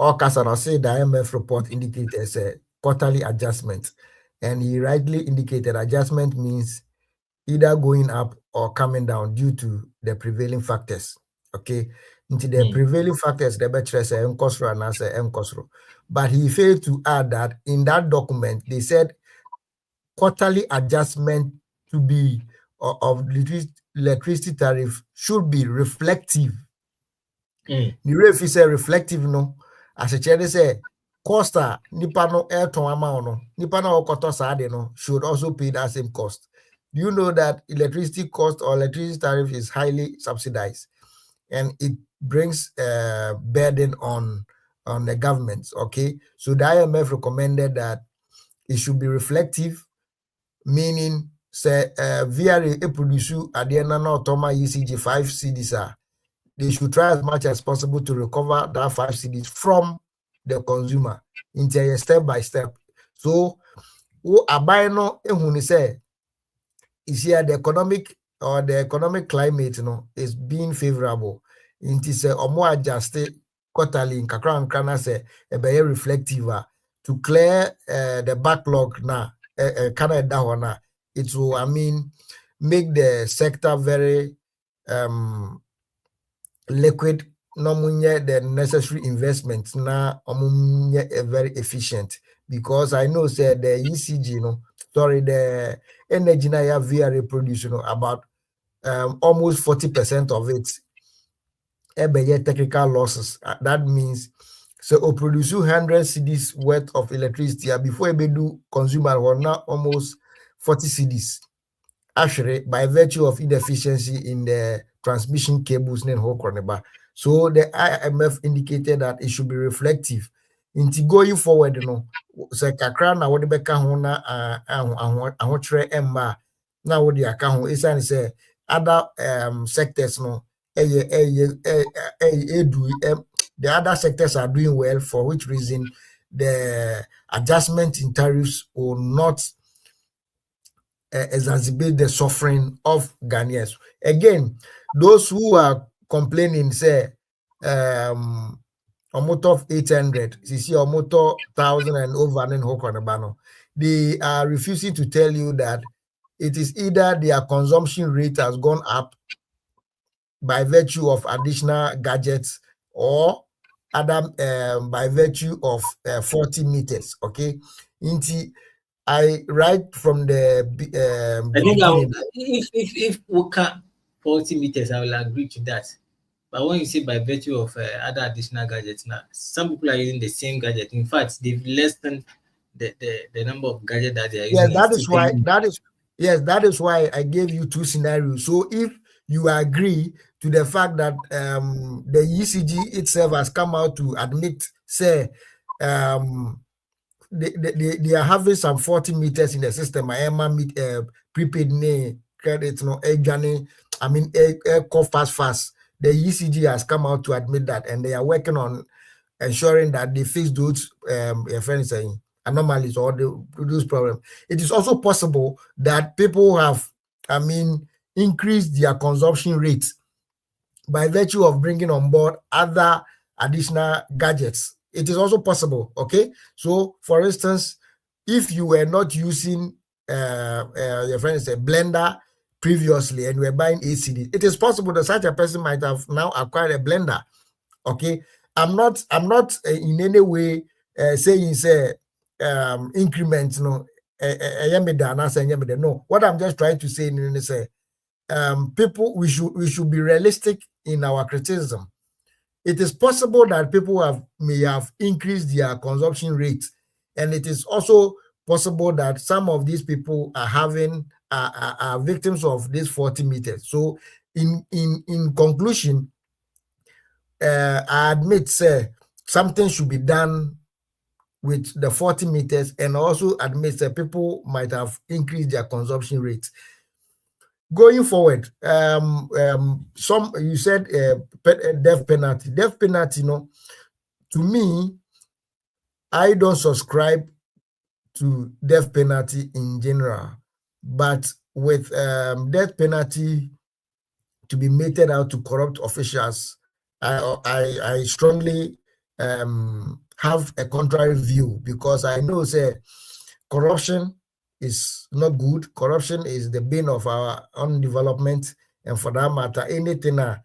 K: All Kasan, I say the IMF report indicates a quarterly adjustment. And he rightly indicated adjustment means either going up or coming down due to the prevailing factors. Okay. Into the prevailing factors, the better say Nkosro and answer Nkosro. But he failed to add that in that document, they said quarterly adjustment to be of electricity tariff should be reflective. The ref is reflective, no. As a chair say, Costa Nipano air to amount, no. Nipano Okoto Sade, no, should also pay that same cost. Do you know that electricity cost or electricity tariff is highly subsidized, and it brings burden on the governments? Okay, so the IMF recommended that it should be reflective, meaning say VRA produce at the end of Toma ECG 5 CDs. They should try as much as possible to recover that 5 CDs from the consumer into a step by step. So, Abayno ehuni say is here the economic climate, is being favorable. It is a more adjusted quarterly in Kakran Kana say a very reflective to clear the backlog now. Canada, it will, make the sector very liquid no the necessary investment now very efficient, because I know said the ECG the energy now via produce about almost 40% of it technical losses. That means so produce 100 cedis worth of electricity before we do consumer or now almost 40 cedis. Actually, by virtue of inefficiency in the transmission cables, so the IMF indicated that it should be reflective. Into going forward, so kakra na wode beka ho na ahotre emma na wode aka ho isane say other sectors the other sectors are doing well, for which reason the adjustment in tariffs will not exacerbate the suffering of Ghanaians. Again, those who are complaining say a motor of 800, you see a motor 1,000 and over and Hokonabano. They are refusing to tell you that it is either their consumption rate has gone up by virtue of additional gadgets or other by virtue of 40 meters. Okay, I right from the
H: I think if we can 40 meters, I will agree to that. But when you say by virtue of other additional gadgets, now some people are using the same gadget. In fact, they've less than the number of gadgets that they are using.
K: Yes, that is why I gave you two scenarios. So if you agree to the fact that the ECG itself has come out to admit, say, they are having some 40 meters in the system. I am prepaid credit, air fast. The ECG has come out to admit that, and they are working on ensuring that they fix those anomalies or those problems. It is also possible that people have, increased their consumption rates by virtue of bringing on board other additional gadgets. It is also possible, okay? So, for instance, if you were not using your friend said blender previously and were buying ACD, it is possible that such a person might have now acquired a blender. Okay, I'm not in any way saying say increment no. No, what I'm just trying to say is people, we should be realistic in our criticism. It is possible that people may have increased their consumption rates, and it is also possible that some of these people are victims of this 40 meters. So in conclusion, I admit something should be done with the 40 meters, and also admit that people might have increased their consumption rates. Going forward, you said death penalty. Death penalty, to me, I don't subscribe to death penalty in general, but with death penalty to be meted out to corrupt officials, I strongly have a contrary view, because I know corruption is not good. Corruption is the bane of our own development, and for that matter, anything that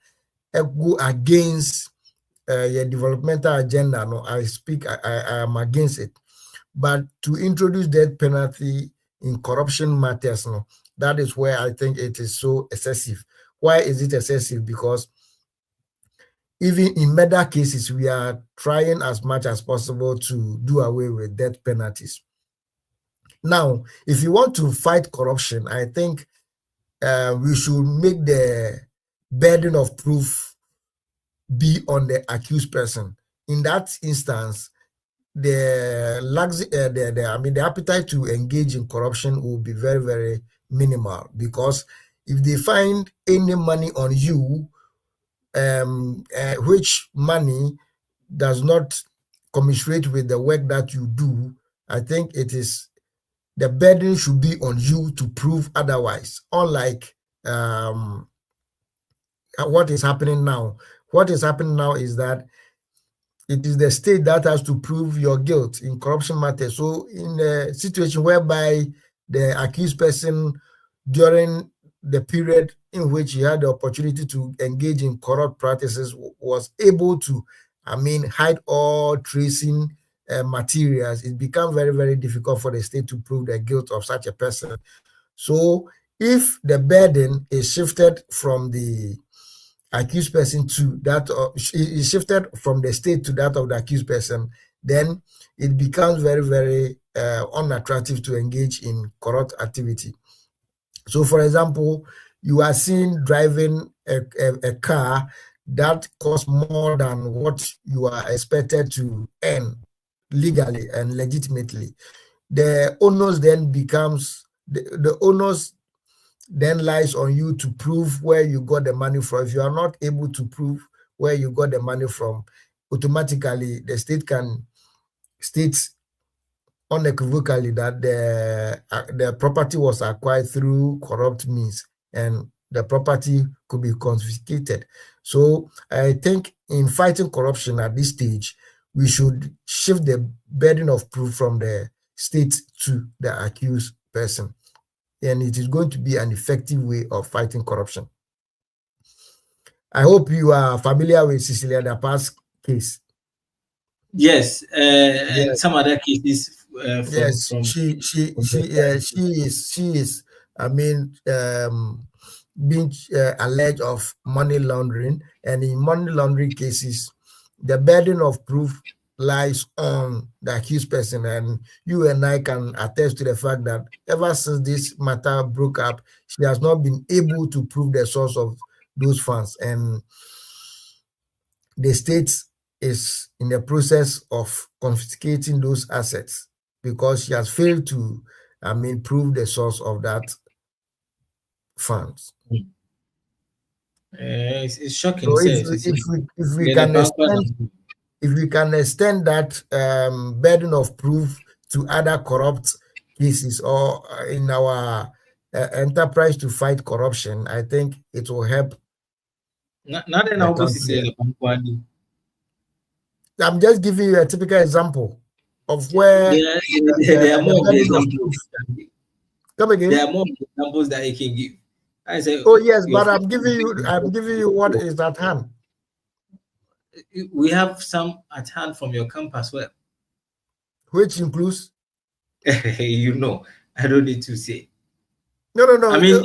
K: go against your developmental agenda, I am against it. But to introduce death penalty in corruption matters, that is where I think it is so excessive. Why is it excessive? Because even in murder cases, we are trying as much as possible to do away with death penalties. Now, if you want to fight corruption, I think we should make the burden of proof be on the accused person. In that instance, the appetite to engage in corruption will be very, very minimal, because if they find any money on you, which money does not commiserate with the work that you do, I think the burden should be on you to prove otherwise. Unlike what is happening now. What is happening now is that it is the state that has to prove your guilt in corruption matters. So in a situation whereby the accused person during the period in which he had the opportunity to engage in corrupt practices was able to, hide all tracing materials, it becomes very, very difficult for the state to prove the guilt of such a person. So if the burden is shifted from the accused person to that, is shifted from the state to that of the accused person, then it becomes very, very unattractive to engage in corrupt activity. So, for example, you are seen driving a car that costs more than what you are expected to earn legally and legitimately. The onus then becomes, the onus then lies on you to prove where you got the money from. If you are not able to prove where you got the money from, automatically the state can state unequivocally that the property was acquired through corrupt means and the property could be confiscated. So I think in fighting corruption at this stage, we should shift the burden of proof from the state to the accused person. And it is going to be an effective way of fighting corruption. I hope you are familiar with Cecilia Dapa's case.
H: Yes, and some other cases.
K: She is. Being alleged of money laundering, and in money laundering cases, the burden of proof lies on the accused person, and you and I can attest to the fact that ever since this matter broke up, she has not been able to prove the source of those funds, and the state is in the process of confiscating those assets because she has failed to, prove the source of that funds.
H: It's shocking.
K: So if we can extend that burden of proof to other corrupt cases or in our enterprise to fight corruption, I think it will help. I'm just giving you a typical example of where
H: there are more examples.
K: Come again.
H: There are more examples that you can give. I say,
K: oh yes, but I'm giving you what is at hand.
H: We have some at hand from your camp as well,
K: which includes.
H: You know, I don't need to say.
K: No.
H: I mean,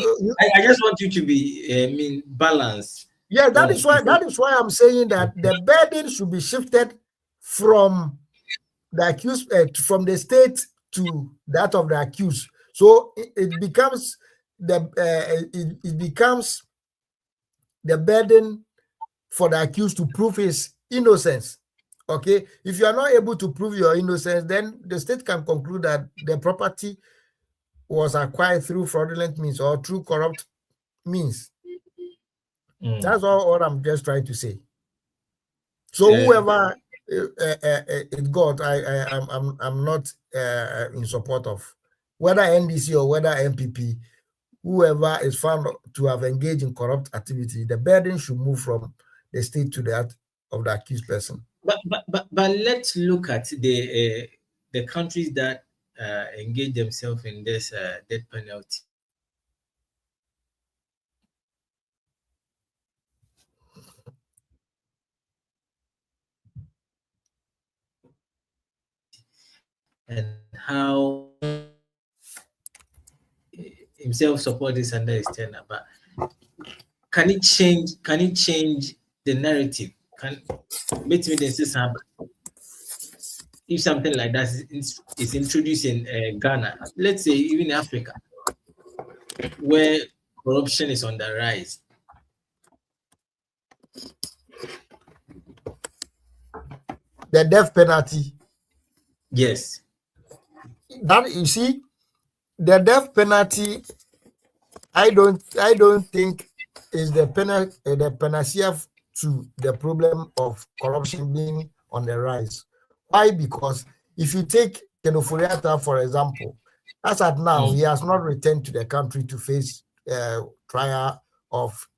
H: I just want you to be, balanced.
K: Yeah, that is why I'm saying that the burden should be shifted from the accused, from the state to that of the accused. So it becomes it becomes the burden for the accused to prove his innocence. Okay, if you are not able to prove your innocence, then the state can conclude that the property was acquired through fraudulent means or through corrupt means. That's all I'm just trying to say. So whoever it got, I'm not in support of whether NDC or whether NPP. Whoever is found to have engaged in corrupt activity, the burden should move from the state to that of the accused person.
H: But let's look at the countries that engage themselves in this death penalty. And how himself support this under his tenure, but can it change the narrative? Can make me say if something like that is introduced in Ghana, let's say even Africa, where corruption is on the rise?
K: The death penalty.
H: Yes.
K: That you see, the death penalty, I don't think is the panacea to the problem of corruption being on the rise. Why? Because if you take Kenoforiata, for example, as at now, he has not returned to the country to face trial of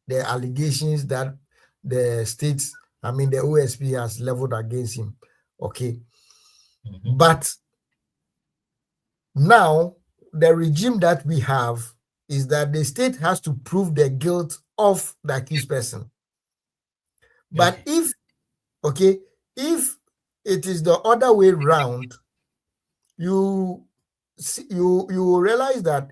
K: the allegations that the states, the OSP has leveled against him. Okay. But now the regime that we have is that the state has to prove the guilt of the accused person. But if it is the other way round, you will realize that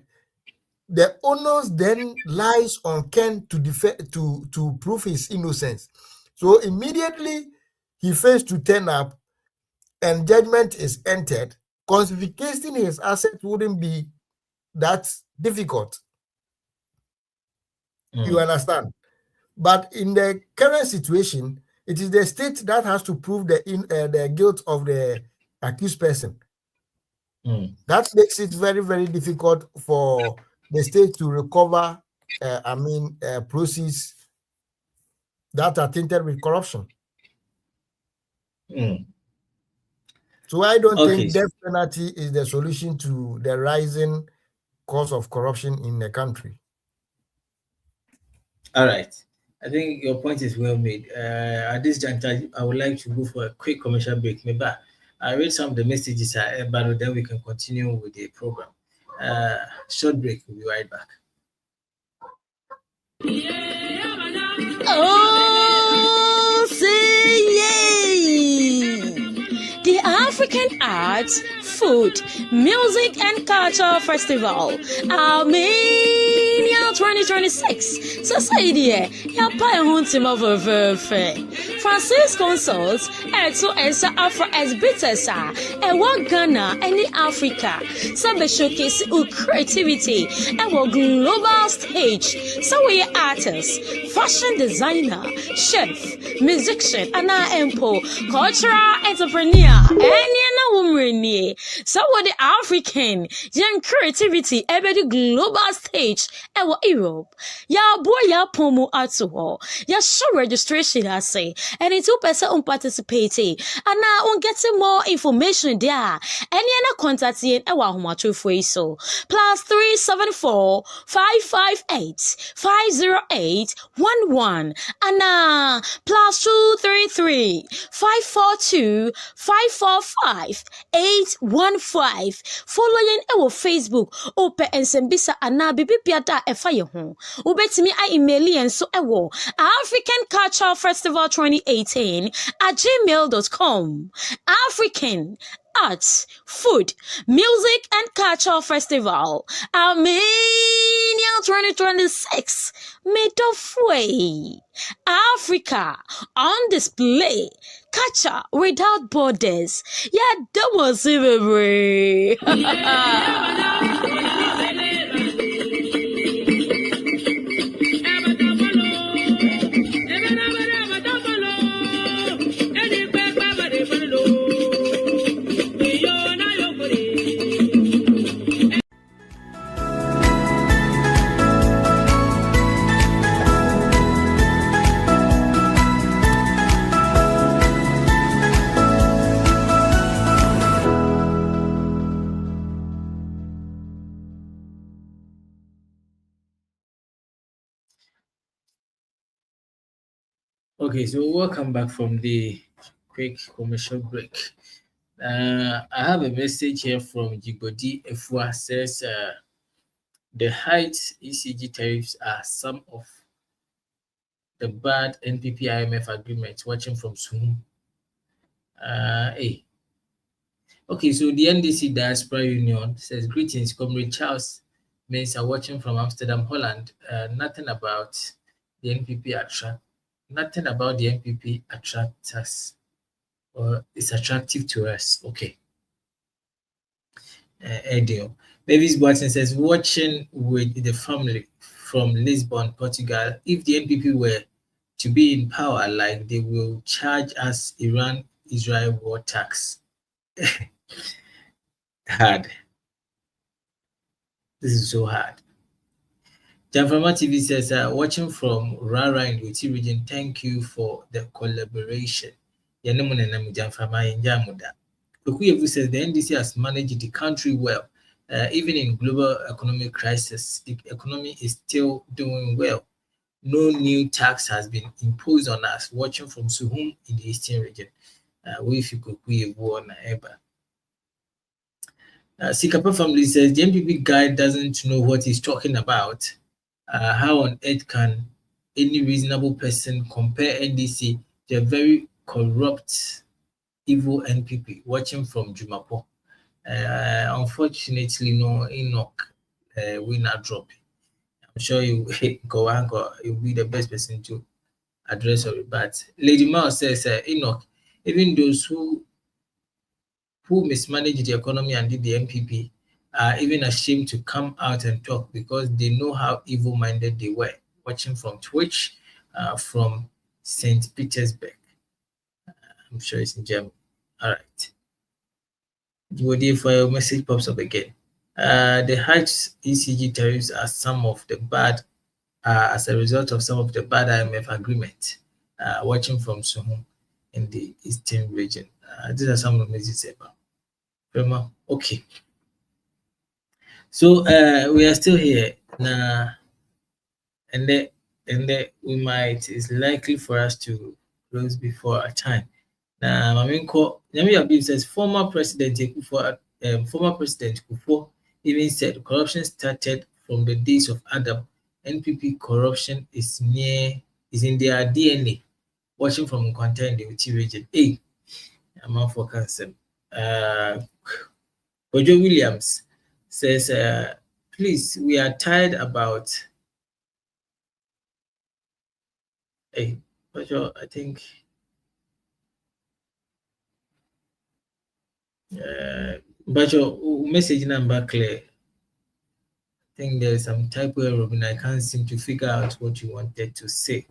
K: the onus then lies on Ken to prove his innocence. So immediately he fails to turn up and judgment is entered, confiscating his asset wouldn't be that difficult. You understand? But in the current situation, it is the state that has to prove the guilt of the accused person. That makes it very, very difficult for the state to recover, proceeds that are tainted with corruption. So I don't think death penalty is the solution to the rising cause of corruption in the country.
H: All right. I think your point is well made. At this juncture, I would like to go for a quick commercial break. Maybe I read some of the messages, but then we can continue with the program. Short break. We'll be right back.
J: Oh, say yay! The African Arts, Food, Music and Culture Festival, Armenia 2026. Society, Yapa Huntima Francis Consults, Eto Esa Afro as Bitesa, Ewa Ghana, any Africa, Sabe showcase creativity, Ewa global stage, so we artists, fashion designer, chef, musician, Anna Empo, cultural entrepreneur, any woman, so what the African young creativity, ever the global stage, Ewa Europe, ya boy ya pomo atuho, ya show registration I say, and it's 2% participating, and now on getting more information there, any other contact in Ewa Humachu so +374 558 508 11 and +233 542 545 815. Following our Facebook, Ope and Sembisa Ana Bibi Piata Efaye Hon. Ubetimi I email so ewo African Cultural Festival 2018 at gmail.com. African Arts, Food, Music and Culture Festival, Armenia 2026, made of way. Africa on display, culture without borders. Yeah, that was it,
H: Okay, so welcome back from the quick commercial break. I have a message here from Jibodi Efua says the height ECG tariffs are some of the bad NPP IMF agreements. Watching from Suhum. Okay, so the NDC Diaspora Union says greetings, Comrade Charles Mensah watching from Amsterdam, Holland. Nothing about the NPP Nothing about the NPP attracts us or is attractive to us. Okay. Edio. Mavis Watson says, watching with the family from Lisbon, Portugal. If the NPP were to be in power, like they will charge us Iran-Israel war tax. Hard. This is so hard. Jamfama TV says, watching from Rara in the UT region, thank you for the collaboration. Okuyevu says the NDC has managed the country well. Even in global economic crisis, the economy is still doing well. No new tax has been imposed on us. Watching from Suhum in the Eastern region. Sikapa family says the NPP guy doesn't know what he's talking about. How on earth can any reasonable person compare NDC to a very corrupt, evil NPP? Watching from Jumapo. Unfortunately, no Enoch will not drop. I'm sure you go anchor. You'll be the best person to address it. But Lady Miles says, Enoch, even those who mismanaged the economy and did the NPP are even ashamed to come out and talk because they know how evil-minded they were. Watching from Twitch, from St. Petersburg. I'm sure it's in Germany. All right. For your message pops up again. The high ECG tariffs are some of the bad, as a result of some of the bad IMF agreement. Watching from Suhum in the Eastern region. These are some of the messages about. Okay. So we are still here now, and then it's likely for us to close before our time. Now, Nyami Abib says former President Kufuor even said corruption started from the days of Adam. NPP corruption is in their DNA. Watching from content in the UT region. Hey, I'm out for cancer. Bojo Williams says, please, we are tired about. Hey, Bojo, I think. Bojo, message number clear. I think there's some typo error, and I can't seem to figure out what you wanted to say.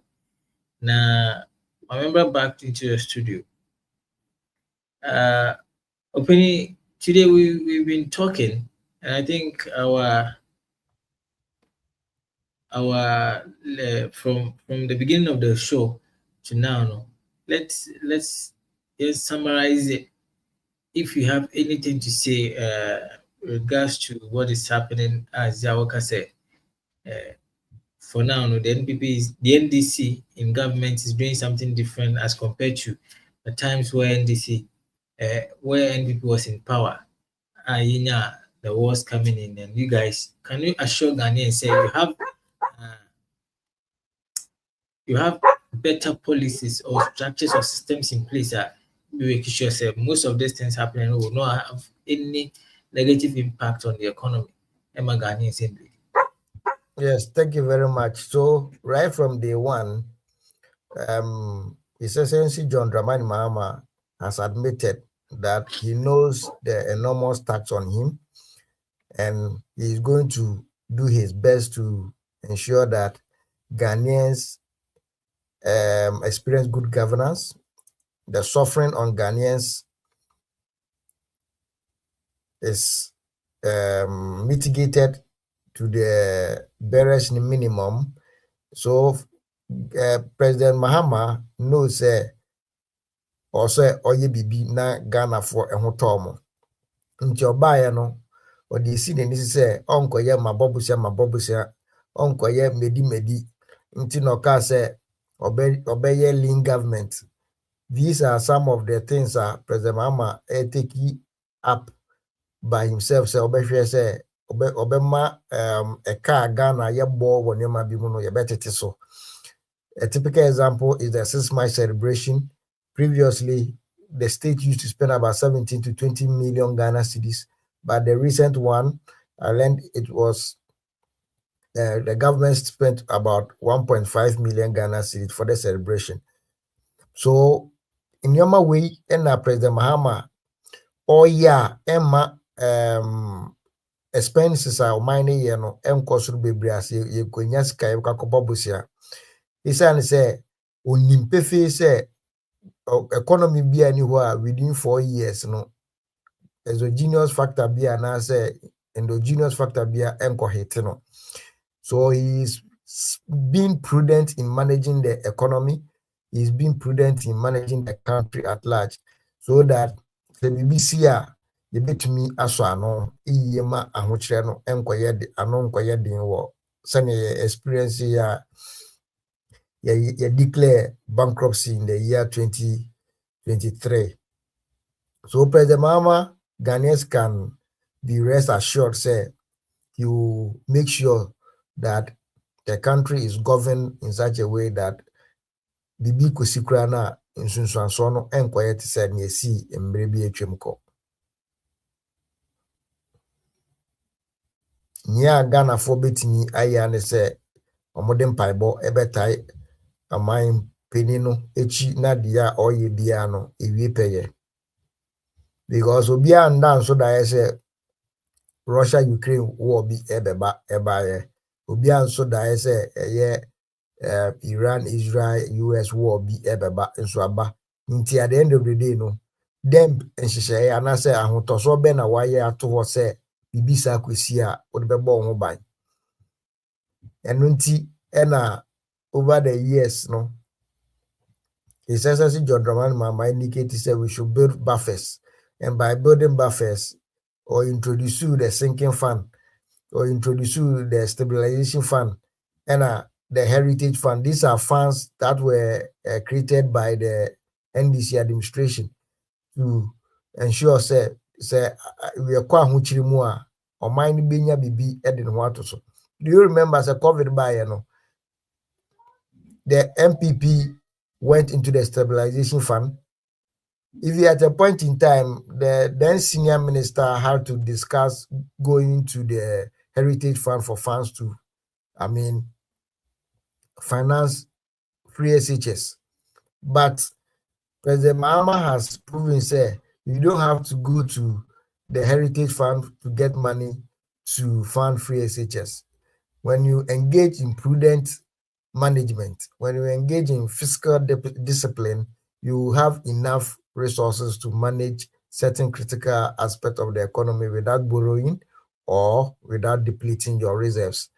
H: Now, I remember back into the studio. Opening today, we've been talking, and I think our from the beginning of the show to now, no, let's just summarize it. If you have anything to say regards to what is happening, as Zawaka said, for now, no, the NDC in government is doing something different as compared to the times where where NPP was in power. The wars coming in, and you guys, can you assure Ghanaians say you have better policies or structures or systems in place that make sure most of these things happening will not have any negative impact on the economy? Emma Ghanaians.
K: Yes, thank you very much. So right from day one, His Excellency John Dramani Mahama has admitted that he knows the enormous tax on him, and he is going to do his best to ensure that Ghanaians experience good governance. The suffering on Ghanaians is mitigated to the barest minimum. So President Mahama knows also oye bibi na Ghana for ehotomo. Nti obaye no odi si ne nisi say onkoye mabobusia onkoye medi nti no ka say obeye lean government. These are some of the things that President Mahama take up by himself. Say obehwe say obema a car Ghana yebo wonema bi mu no yebetete so. A typical example is the 6 March celebration. Previously, the state used to spend about 17 to 20 million Ghana cedis, but the recent one, I learned it was the government spent about 1.5 million Ghana cedis for the celebration. So, in your way, and President Mahama, Emma expenses are mining, cost bebrias, you could just kakobobusia. He said, Unimpefe say, economy be anywhere within 4 years, no, exogenous factor be an answer, endogenous factor be no. So he's being prudent in managing the economy, he's being prudent in managing the country at large, so that the BBC the bit me aswano, iyema ahochre no enkoye de ano nkoye den wo sane experience ya declare bankruptcy in the year 2023. So President Mahama, Ghanaians can be rest assured, say, you make sure that the country is governed in such a way that bibi kosikra na nsunsuanso no enkoye te say na esi embre bi atwam ko. Nya Ghana for betimi aya ne say omode mpaibo ebetai aman penino echi na dia oye bia no ewie peye. Because obi anda so da say Russia Ukraine war bi ebaye. Obi anso da say Iran Israel US war bi ebeba nso aba. Nti at the end of the day no dem enhyehyɛ ana say ahotoso be na waye ato ho say bibisa kwesi a wo de bebo ho ban. Eno nti na over the years no His Excellency John Dramani Mahama indicated say we should build buffers, and by building buffers or introduce the sinking fund or introduce the stabilization fund and the heritage fund. These are funds that were created by the NDC administration to ensure say we are quite much or mind benya bibi edin wato so. Do you remember as a COVID by the NPP went into the stabilization fund? If at a point in time, the then senior minister had to discuss going to the heritage fund for funds to, finance free SHS. But President Mahama has proven, say, you don't have to go to the heritage fund to get money to fund free SHS. When you engage in prudent management, when you engage in fiscal discipline, you have enough resources to manage certain critical aspects of the economy without borrowing or without depleting your reserves.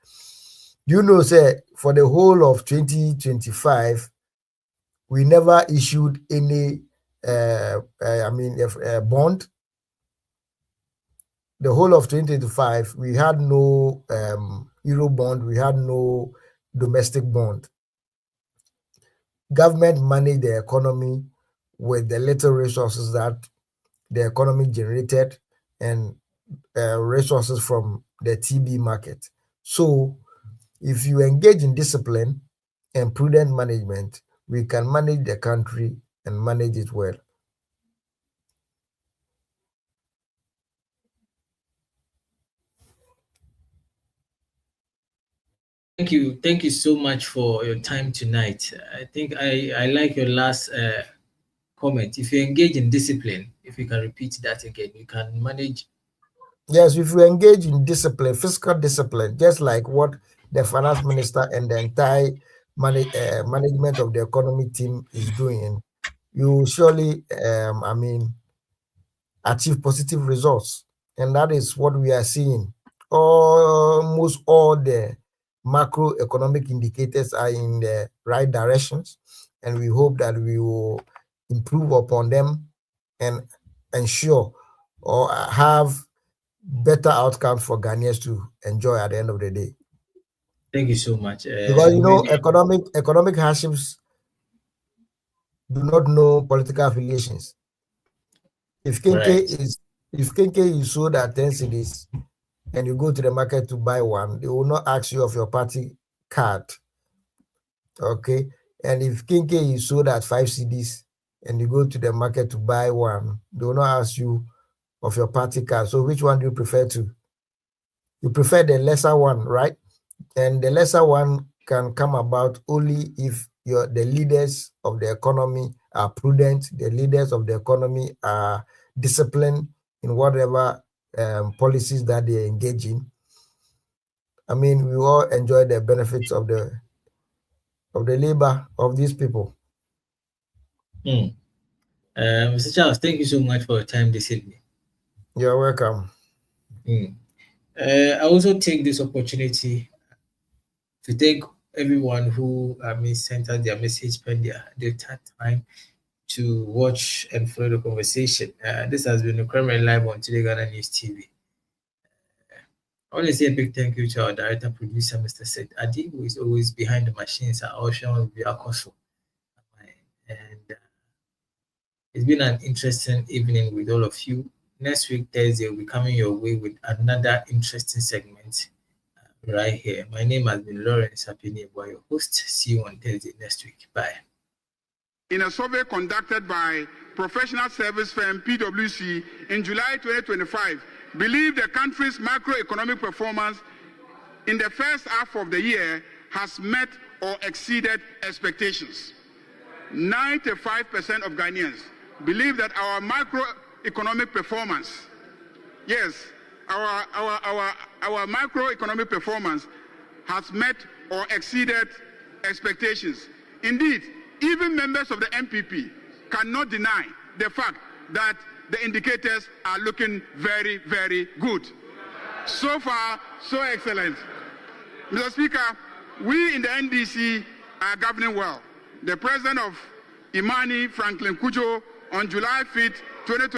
K: You know, say, for the whole of 2025, we never issued any bond. The whole of 2025, we had no Euro bond, we had no domestic bond. Government managed the economy with the little resources that the economy generated and resources from the TB market. So if you engage in discipline and prudent management, we can manage the country and manage it well.
H: Thank you so much for your time tonight. I think I like your last comment. If you engage in discipline, if you can repeat that again, you can manage.
K: Yes, if you engage in discipline, fiscal discipline, just like what the finance minister and the entire management of the economy team is doing, you surely, achieve positive results. And that is what we are seeing. Almost all the macroeconomic indicators are in the right directions, and we hope that we will improve upon them and ensure or have better outcomes for Ghanaians to enjoy at the end of the day.
H: Thank you so much.
K: Because economic hardships do not know political affiliations. If Kenke is sold at 10 cedis and you go to the market to buy one, they will not ask you of your party card. Okay. And if Kenke is sold at 5 cedis and you go to the market to buy one, they will not ask you of your party card. So which one do you prefer to? You prefer the lesser one, right? And the lesser one can come about only if the leaders of the economy are prudent, the leaders of the economy are disciplined in whatever policies that they engage in. I mean, we all enjoy the benefits of the labor of these people.
H: Mr. Charles, thank you so much for your time this evening.
K: You're welcome.
H: I also take this opportunity to thank everyone who sent us their message, spent their time to watch and follow the conversation. This has been Ukrainian live on Today Ghana News TV. I want to say a big thank you to our director producer, Mr. Sid Adi, who is always behind the machines at Ocean Viacoso. And it's been an interesting evening with all of you. next week, Thursday, we'll be coming your way with another interesting segment right here. My name has been Lawrence Apineboy, your host. See you on Thursday next week. Bye.
N: In a survey conducted by professional service firm PwC in July 2025, believe the country's macroeconomic performance in the first half of the year has met or exceeded expectations. 95% of Ghanaians believe that our macroeconomic performance, our macroeconomic performance has met or exceeded expectations. Indeed, even members of the NPP cannot deny the fact that the indicators are looking very, very good. So far, so excellent. Mr. Speaker, we in the NDC are governing well. The president of Imani, Franklin Kujo, on July 5th, 2020,